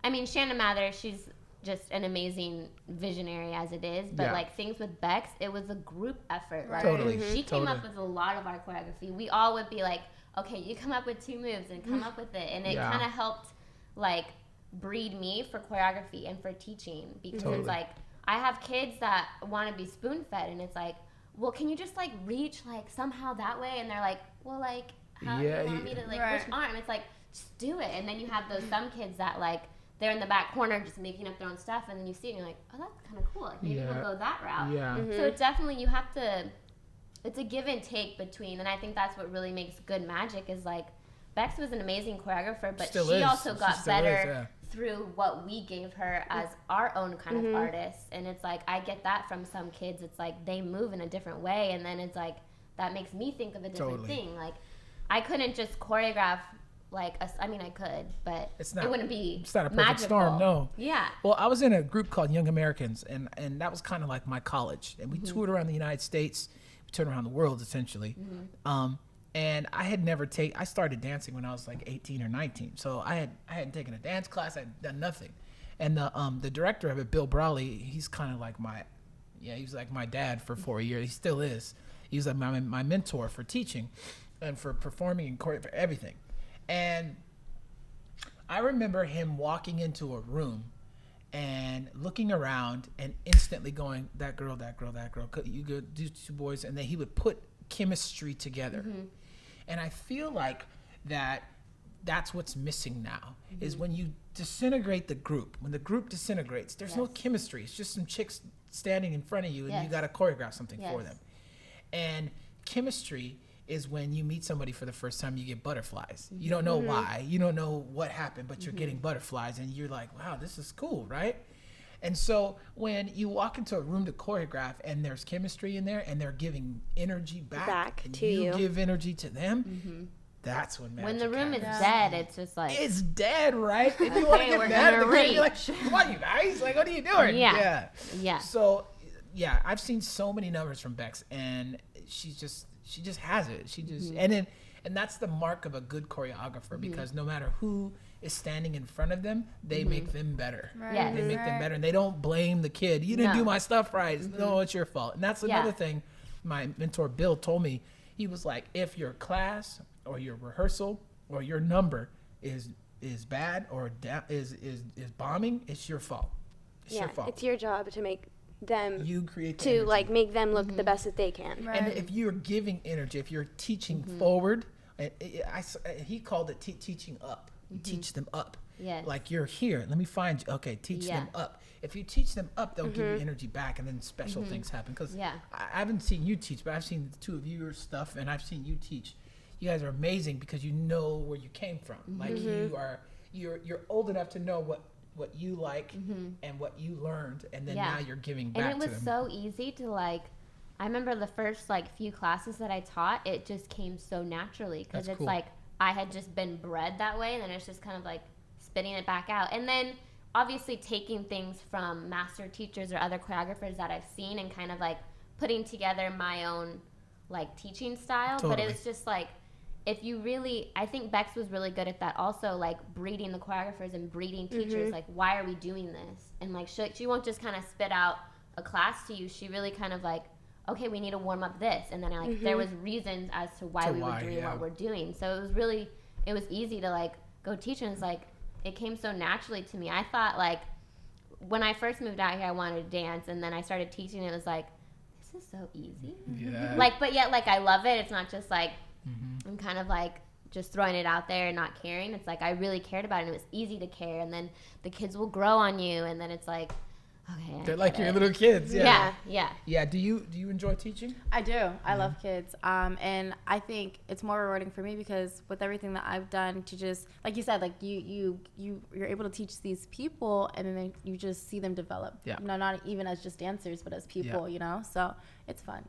I mean, Shannon Mather, she's just an amazing visionary as it is, but Yeah. like things with Bex, it was a group effort. Right? Totally. She came Totally. up with a lot of our choreography. We all would be like, okay, you come up with 2 moves and come up with it. And it Yeah. kind of helped like breed me for choreography and for teaching, because Totally. it's like, I have kids that want to be spoon fed, and it's like, well, can you just like reach like somehow that way? And they're like, well, like, how do Yeah, you want me to like Right. which arm? It's like, just do it. And then you have those some kids that like they're in the back corner just making up their own stuff, and then you see it and you're like, oh, that's kind of cool. Like maybe Yeah. we'll go that route. Yeah. So it definitely, you have to it's a give and take between, and I think that's what really makes good magic is like Bex was an amazing choreographer, but she also got better through what we gave her as our own kind of artists. And it's like, I get that from some kids. It's like they move in a different way, and then it's like that makes me think of a different thing. Like I couldn't just choreograph like I mean I could, but it wouldn't be it's not a perfect magical. storm, no. Yeah. Well, I was in a group called Young Americans, and that was kind of like my college, and we toured around the United States, we toured around the world essentially. And I had never I started dancing when I was like 18 or 19. So I hadn't taken a dance class. I had done nothing. And the director of it, Bill Brawley, he's kind of like he was like my dad for 4 years. He still is. He was like my mentor for teaching and for performing and for everything. And I remember him walking into a room and looking around and instantly going, that girl, you go do two boys. And then he would put chemistry together. And I feel like that's what's missing now is when you disintegrate the group. When the group disintegrates, there's no chemistry. It's just some chicks standing in front of you and you got to choreograph something for them. And chemistry is when you meet somebody for the first time, you get butterflies. You don't know why. You don't know what happened, but you're getting butterflies and you're like, wow, this is cool, right? And so when you walk into a room to choreograph and there's chemistry in there and they're giving energy back and to you give energy to them, that's when magic When the room happens. is dead, it's just like... It's dead, right? And you want to get mad at the kid. You're like, come on, you guys. Like, what are you doing? Yeah. So, yeah, I've seen so many numbers from Bex, and she just has it. She just... And that's the mark of a good choreographer because no matter who is standing in front of them, they make them better. Right. Yes. They make them better, and they don't blame the kid. You didn't do my stuff right. No, it's your fault. And that's another thing my mentor Bill told me. He was like, if your class or your rehearsal or your number is bad or is bombing, it's your fault. It's your fault. It's your job to make them you create to like make them look the best that they can. Right. And if you're giving energy, if you're teaching forward, he called it teaching up. You teach them up. Yes. Like you're here. Let me find you. Okay, teach them up. If you teach them up, they'll give you energy back, and then special things happen. Because I haven't seen you teach, but I've seen the two of your stuff, and I've seen you teach. You guys are amazing because you know where you came from. Like you're old enough to know what you like and what you learned, and then now you're giving back to them. And it was so easy to like. I remember the first like few classes that I taught, it just came so naturally because it's cool. Like I had just been bred that way, and then it's just kind of like spitting it back out. And then obviously taking things from master teachers or other choreographers that I've seen and kind of like putting together my own like teaching style. Totally. But it was just like, if you really, I think Bex was really good at that also, like breeding the choreographers and breeding teachers, like why are we doing this? And like she won't just kind of spit out a class to you. She really kind of like, okay, we need to warm up this. And then like there was reasons as to why we were doing what we're doing. So it was easy to like go teach, and it's like, it came so naturally to me. I thought like when I first moved out here, I wanted to dance, and then I started teaching. It was like, this is so easy. Yeah. Like, but yet like I love it. It's not just like I'm kind of like just throwing it out there and not caring. It's like I really cared about it, and it was easy to care. And then the kids will grow on you, and then it's like, okay, they're like your little kids. Yeah. Do you enjoy teaching? I do. I love kids. And I think it's more rewarding for me because with everything that I've done to just, like you said, like you're able to teach these people, and then you just see them develop. Yeah. Not even as just dancers, but as people, you know? So it's fun.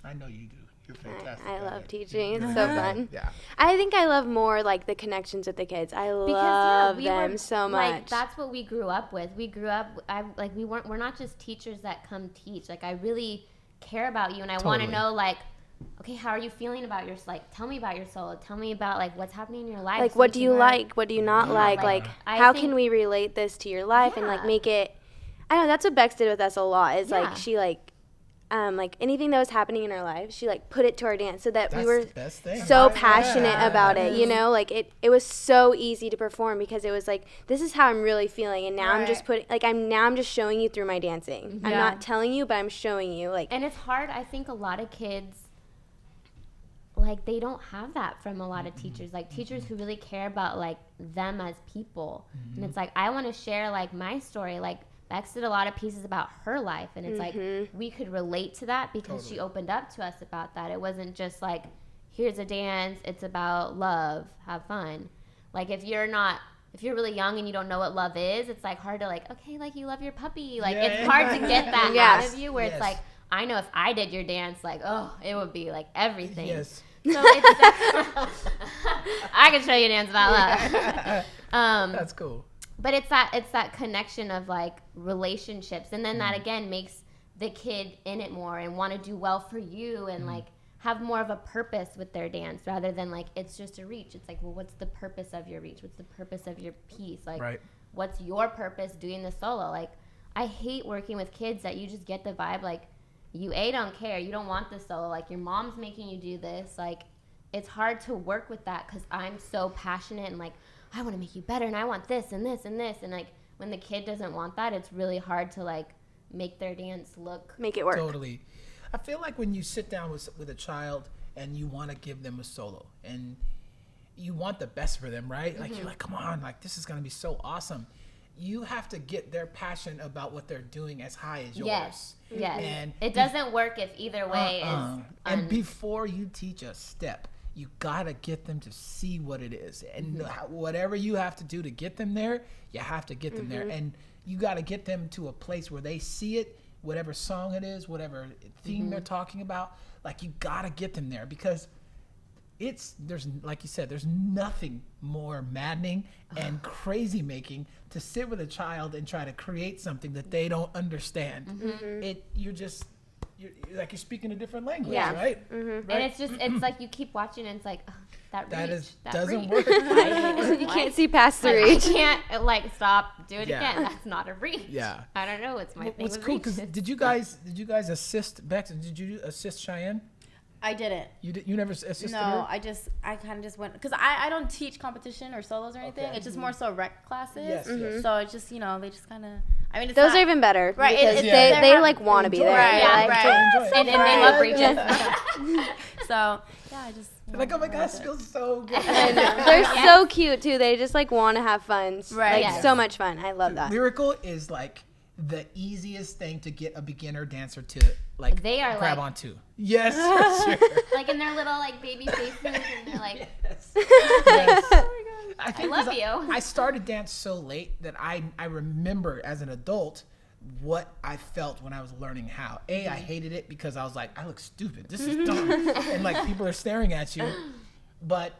I know you do. You're fantastic. I love teaching. It's so fun. Yeah. I think I love more like the connections with the kids. I love them so much. Like that's what we grew up with. We're not just teachers that come teach. Like I really care about you, and I want to know like, okay, how are you feeling about your, like, tell me about your soul. Tell me about like what's happening in your life. Like what do you like? What do you not like? Like how can we relate this to your life and like make it, I don't know, that's what Bex did with us a lot is like she like anything that was happening in our lives, she like put it to our dance so that we were so passionate about it, you know, like it was so easy to perform because it was like, this is how I'm really feeling, and now I'm just I'm just showing you through my dancing. I'm not telling you, but I'm showing you. Like, and it's hard. I think a lot of kids, like, they don't have that from a lot of teachers, like teachers who really care about like them as people. And it's like, I want to share like my story, like Bex did a lot of pieces about her life, and it's like we could relate to that because she opened up to us about that. It wasn't just like, here's a dance, it's about love, have fun. Like if you're really young and you don't know what love is, it's like hard to like, okay, like you love your puppy. Like it's hard to get that out of you where it's like, I know if I did your dance, like, oh, it would be like everything. Yes. So it's I can show you a dance about love. That's cool. But it's that connection of like relationships, and then that again makes the kid in it more and want to do well for you and like have more of a purpose with their dance rather than like it's just a reach. It's like, well, what's the purpose of your reach? What's the purpose of your piece? Like, what's your purpose doing the solo? Like, I hate working with kids that you just get the vibe like you don't care, you don't want this solo, like your mom's making you do this. Like, it's hard to work with that because I'm so passionate and like, I want to make you better and I want this and this and this. And like when the kid doesn't want that, it's really hard to like make their dance make it work. Totally. I feel like when you sit down with a child and you want to give them a solo and you want the best for them, right? Like you're like, come on, like this is going to be so awesome. You have to get their passion about what they're doing as high as yours. Yes. And it doesn't work if either way is. And before you teach a step, you gotta get them to see what it is, and whatever you have to do to get them there, you have to get them there, and you gotta get them to a place where they see it, whatever song it is, whatever theme they're talking about. Like you gotta get them there because there's like you said, there's nothing more maddening and crazy making to sit with a child and try to create something that they don't understand. You're speaking a different language, right? And it's like you keep watching and it's like, oh, that doesn't reach. work. You can't see past the reach. I can't like stop, do it again. That's not a reach. Yeah. I don't know. It's my thing. What's cool because did you guys assist Bex? Did you assist Cheyenne? I didn't. You never assisted her? No, I kind of just went because I don't teach competition or solos or anything. Okay. It's just more so rec classes. Yes. So it's just they just kind of. I mean, it's those not, are even better, right? Because they like want to be there. Right, Like, And they love reaches. So yeah, I just. They're like, oh my gosh, it feels so good. And they're so cute too. They just like want to have fun. Right. Like so much fun. I love that. Lyrical is like the easiest thing to get a beginner dancer to like They are grab like- onto. Yes, for sure. Like in their little like baby faces and they're like, Yes. I love you. I started dance so late that I remember as an adult what I felt when I was learning how. I hated it because I was like, I look stupid. This is dumb. And like people are staring at you. But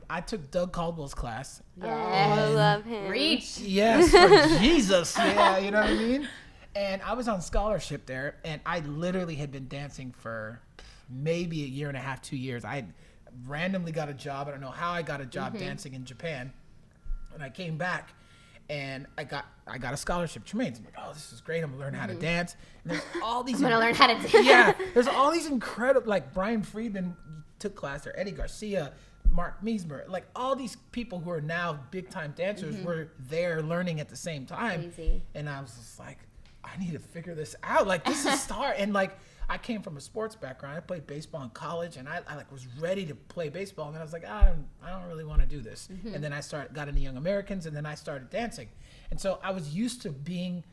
I took Doug Caldwell's class. I love him. reach. Yes, for Jesus. Yeah, you know what I mean? And I was on scholarship there, and I literally had been dancing for maybe a year and a half, 2 years. I randomly got a job. I don't know how I got a job dancing in Japan. And I came back, and I got a scholarship. Tremaine's I'm like, oh, this is great. I'm gonna learn how to dance. And there's all these. I'm gonna learn how to dance. Yeah, there's all these incredible, like Brian Friedman took class there, Eddie Garcia, Mark Meismer, like all these people who are now big time dancers were there learning at the same time. Crazy. And I was just like, I need to figure this out. Like this is start. And like I came from a sports background. I played baseball in college, and I like was ready to play baseball. And then I was like, I don't really want to do this. And then I got into Young Americans, and then I started dancing. And so I was used to being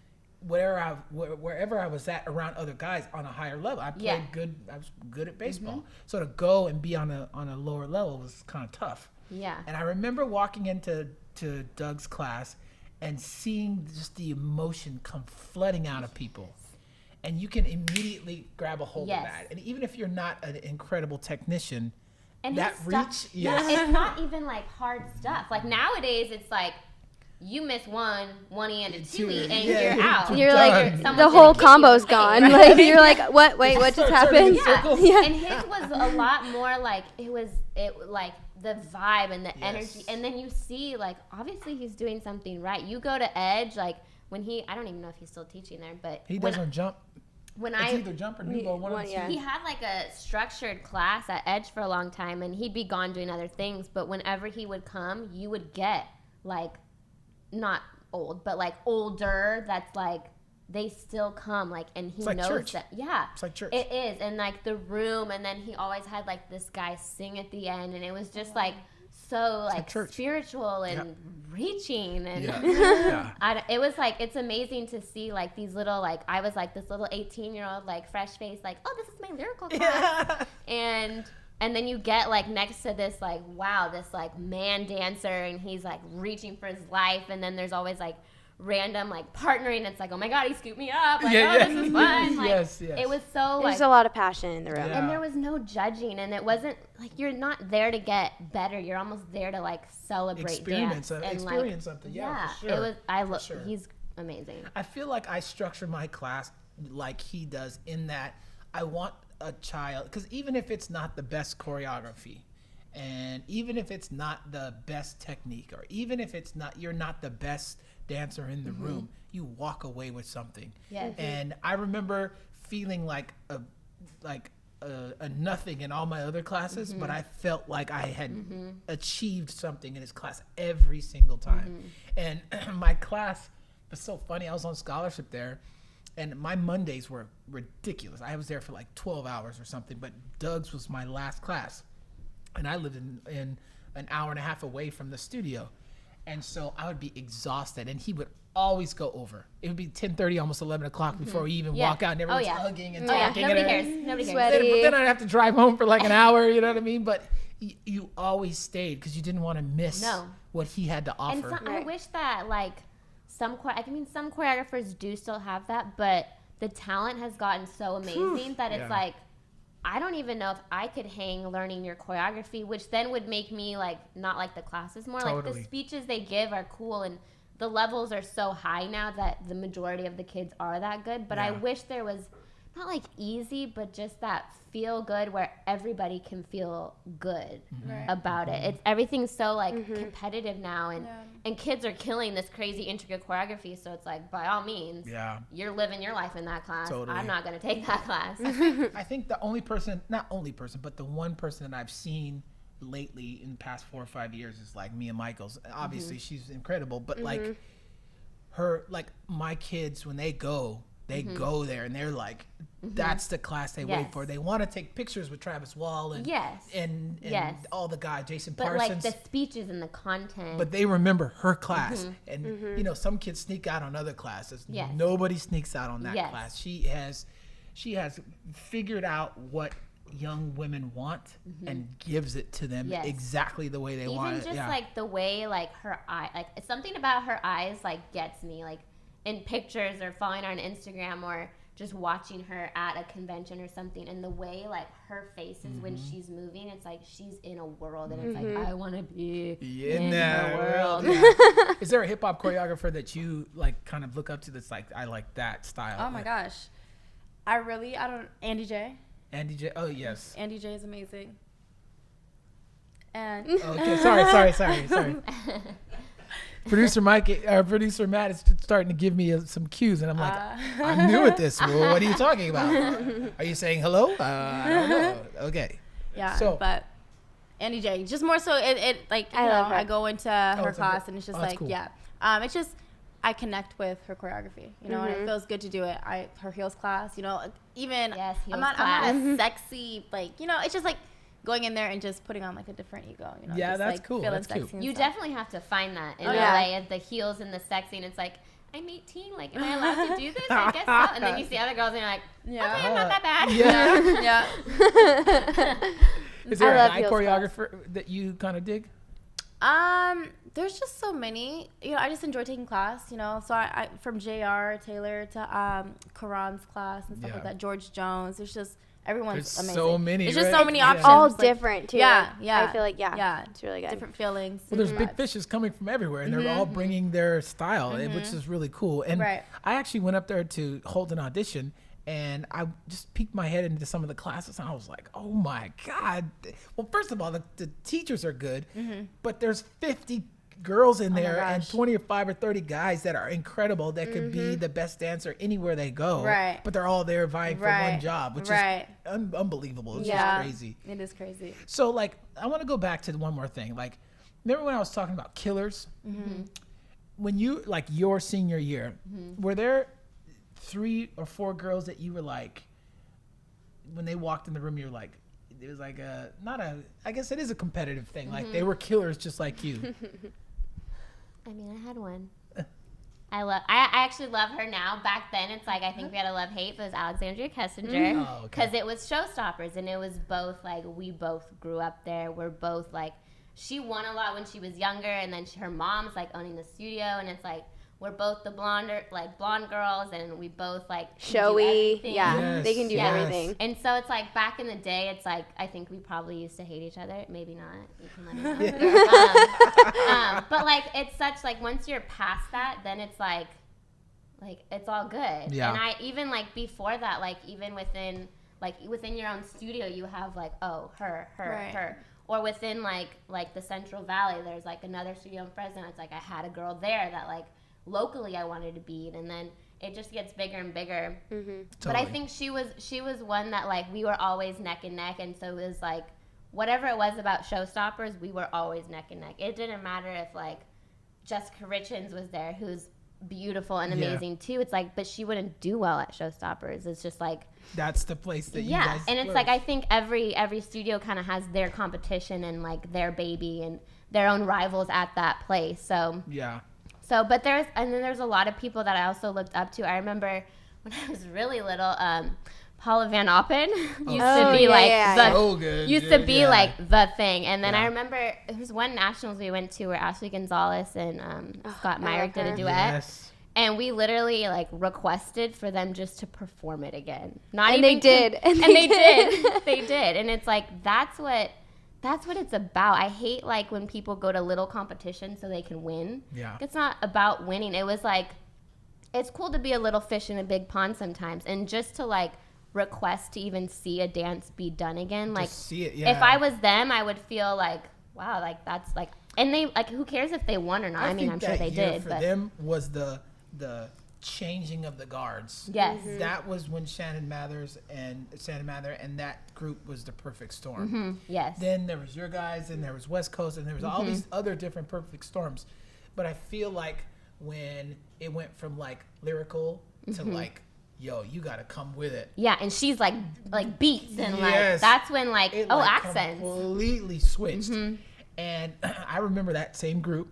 wherever I was at around other guys on a higher level. I played good. I was good at baseball. So to go and be on a lower level was kind of tough. Yeah. And I remember walking into Doug's class and seeing just the emotion come flooding out of people. And you can immediately grab a hold of that. And even if you're not an incredible technician, And that his reach, stuff, yes. it's not even like hard stuff. Like nowadays, it's like you miss one E and a 2E, and you're out. You're like Someone's the whole gonna kick you in combo's the gone. face. Like you're like, what? Wait, what just Start turning happened? in circles. And his was a lot more like it like the vibe and the energy, and then you see like obviously he's doing something right. You go to Edge like when I don't even know if he's still teaching there, but He doesn't jump. When It's either jump or Nubo, one of the two. yeah. he had like a structured class at Edge for a long time, and he'd be gone doing other things. But whenever he would come, you would get like not old, but like older. That's like they still come, like, and he like knows church. that. Yeah, It's like church. It is, and like the room, and then he always had like this guy sing at the end, and it was just like so like church. spiritual and reaching and it was like, it's amazing to see like these little, like I was like this little 18-year-old like fresh face, like, oh, this is my lyrical class. And then you get like next to this like, wow, this like man dancer, and he's like reaching for his life, and then there's always like random like partnering. It's like, oh my god, he scooped me up, like, this is fun. Like, yes. It was so There's like a lot of passion in the room. and there was no judging, and it wasn't like, you're not there to get better, you're almost there to like celebrate Experience dance something. yeah, for sure. it was he's amazing. I feel like I structure my class like he does, in that I want a child, because even if it's not the best choreography, and even if it's not the best technique, or even if you're not the best dancer in the room, you walk away with something. Yes. And I remember feeling like a nothing in all my other classes, but I felt like I had achieved something in his class every single time. And my class was so funny. I was on scholarship there, and my Mondays were ridiculous. I was there for like 12 hours or something, but Doug's was my last class. And I lived in an hour and a half away from the studio. And so I would be exhausted, and he would always go over. It would be 10:30, almost 11 o'clock before we even walk out, and everyone's hugging and talking. Nobody cares. But then I'd have to drive home for like an hour, you know what I mean? But you always stayed because you didn't want to miss what he had to offer. And I wish that like some choreographers do still have that, but the talent has gotten so amazing that it's like, I don't even know if I could hang learning your choreography, which then would make me like not like the classes more. Like the speeches they give are cool, and the levels are so high now that the majority of the kids are that good. But I wish there was not like easy, but just that feel good where everybody can feel good about it. It's everything's so like competitive now, and kids are killing this crazy intricate choreography. So it's like, by all means, you're living your life in that class. I'm not going to take that class. I think the only person, not only person, but the one person that I've seen lately in the past 4 or 5 years is like Mia Michaels. Obviously she's incredible, but like her, like my kids, when they go there and they're like, that's the class they wait for. They want to take pictures with Travis Wall and all the guys, Jason Parsons. But like the speeches and the content. But they remember her class. And you know, some kids sneak out on other classes. Nobody sneaks out on that class. She has figured out what young women want and gives it to them exactly the way they want it. Even just like the way like her eye, like something about her eyes like gets me, like in pictures or following her on Instagram or just watching her at a convention or something, and the way like her face is when she's moving, it's like she's in a world, and it's like, I want to be in that world. Is there a hip hop choreographer that you like kind of look up to that's like, I like that style? Oh my gosh, Andy J. Andy J. Oh yes. Andy J is amazing. And okay, sorry. Producer Matt is starting to give me some cues, and I'm like, I'm new at this. Well, what are you talking about? Are you saying hello? I don't know. Okay. Yeah. So, but Andy J, just more so it like I go into her class, and it's just like cool. It's just I connect with her choreography, you know, and it feels good to do it. Her heels class, you know, even I'm not a sexy, like, you know, it's just like going in there and just putting on like a different ego, you know. Yeah, just, that's like, cool. That's cute. You definitely have to find that in LA, and the heels and the sexy, and it's like, I'm 18, like, am I allowed to do this? I guess so. And then you see other girls and you're like, okay, I'm not that bad. Is there a guy choreographer that you kind of dig? There's just so many, you know. I just enjoy taking class, you know. So I from JR Taylor to Karan's class and stuff like that. George Jones. There's just everyone's There's amazing. so many. There's just so many options. All like, different too. Yeah. I feel like it's really good. Different feelings. Well, there's big fishes coming from everywhere, and they're all bringing their style, which is really cool. And I actually went up there to hold an audition, and I just peeked my head into some of the classes, and I was like, oh my God. Well, first of all, the teachers are good, but there's 50 girls in there and 25 or 30 guys that are incredible that could be the best dancer anywhere they go. Right. But they're all there vying for one job, which is unbelievable. It's just crazy. It is crazy. So, like, I want to go back to one more thing. Like, remember when I was talking about killers? When you, like, your senior year, were there 3 or 4 girls that you were like, when they walked in the room, you're like, it was like I guess it is a competitive thing. Like they were killers just like you. I mean, I had one. I actually love her now. Back then, it's like I think we had a love-hate, but it was Alexandria Kessinger. Oh, okay. Because it was Showstoppers, and it was both, like, we both grew up there. We're both, like, she won a lot when she was younger, and then her mom's, like, owning the studio, and it's like, we're both the blonde girls, and we both, like, showy. Yeah, Yes, they can do yes. everything. And so it's like back in the day, it's like I think we probably used to hate each other. Maybe not. You can let me know. But like it's such like once you're past that, then it's like it's all good. Yeah. And I even like before that, like even within your own studio, you have like her, Right. her. Or within like the Central Valley, there's like another studio in Fresno. It's like I had a girl there that like locally I wanted to beat, and then it just gets bigger and bigger. Totally. But I think she was one that like we were always neck and neck, and so it was like whatever it was about Showstoppers, we were always neck and neck. It didn't matter if like Jessica Richens was there, who's beautiful and amazing too. It's like, but she wouldn't do well at Showstoppers. It's just like That's the place that you guys and it's flourish. like I think every studio kind of has their competition and like their baby and their own rivals at that place. So Yeah. So, but there's a lot of people that I also looked up to. I remember when I was really little, Paula Van Oppen used to be So good. used to be like the thing. And then I remember there was one nationals we went to where Ashley Gonzalez and Scott Myrick did a duet. Yes. And we literally like requested for them just to perform it again. And they did. And they did. They did. And it's like that's what it's about. I hate like when people go to little competitions so they can win. Yeah. It's not about winning. It was like it's cool to be a little fish in a big pond sometimes, and just to like request to even see a dance be done again. Like Just see it, yeah. if I was them, I would feel like wow, like that's like, and they like who cares if they won or not? I mean, think I'm sure that they year did. For But them was the changing of the guards. yes. That was when Shannon Mather and that group was the perfect storm. Yes. Then there was your guys, and there was West Coast, and there was all these other different perfect storms. But I feel like when it went from like lyrical to like, yo, you got to come with it. Yeah, and she's like beats and like Yes. that's when like It accents. completely switched. And I remember that same group.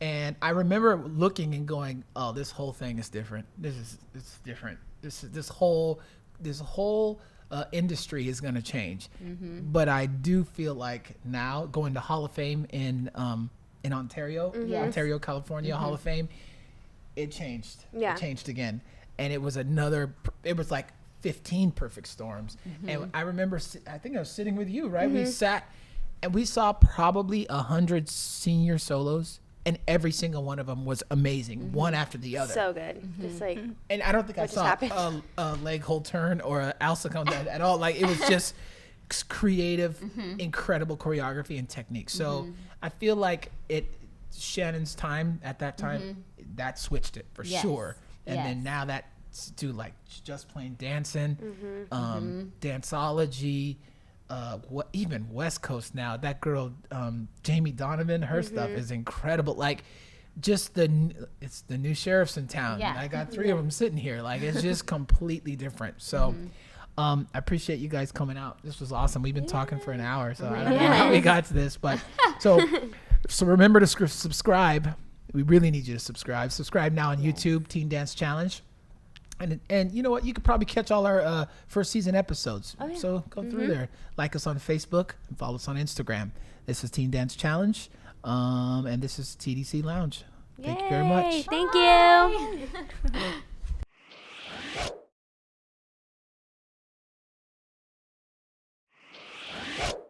And I remember looking and going, "Oh, this whole thing is different. It's different. This whole industry is going to change." But I do feel like now going to Hall of Fame in Ontario, Yes. Ontario, California, Hall of Fame, it changed. Yeah. It changed again, and it was another. It was like 15 perfect storms, and I remember. I think I was sitting with you, right? We sat, and we saw probably 100 senior solos. And every single one of them was amazing, one after the other. So good. Just like, And I don't think I just saw happened? a leg hold turn or an Alsa come down at all. Like it was just creative, incredible choreography and technique. So I feel like Shannon's time at that time, that switched it for Yes. sure. And Yes. then now that's to like just plain dancing, danceology. Even West Coast now, that girl Jamie Donovan, her stuff is incredible. Like just it's the new sheriffs in town. Yeah. I got 3 of them sitting here. Like it's just completely different. So I appreciate you guys coming out. This was awesome. We've been talking for an hour, so I don't know how we got to this, but so remember to subscribe. We really need you to subscribe. Subscribe now on YouTube, Teen Dance Challenge. And you know what? You could probably catch all our first season episodes. Oh, yeah. So go through there. Like us on Facebook and follow us on Instagram. This is Teen Dance Challenge. And this is TDC Lounge. Thank you very much. Thank you.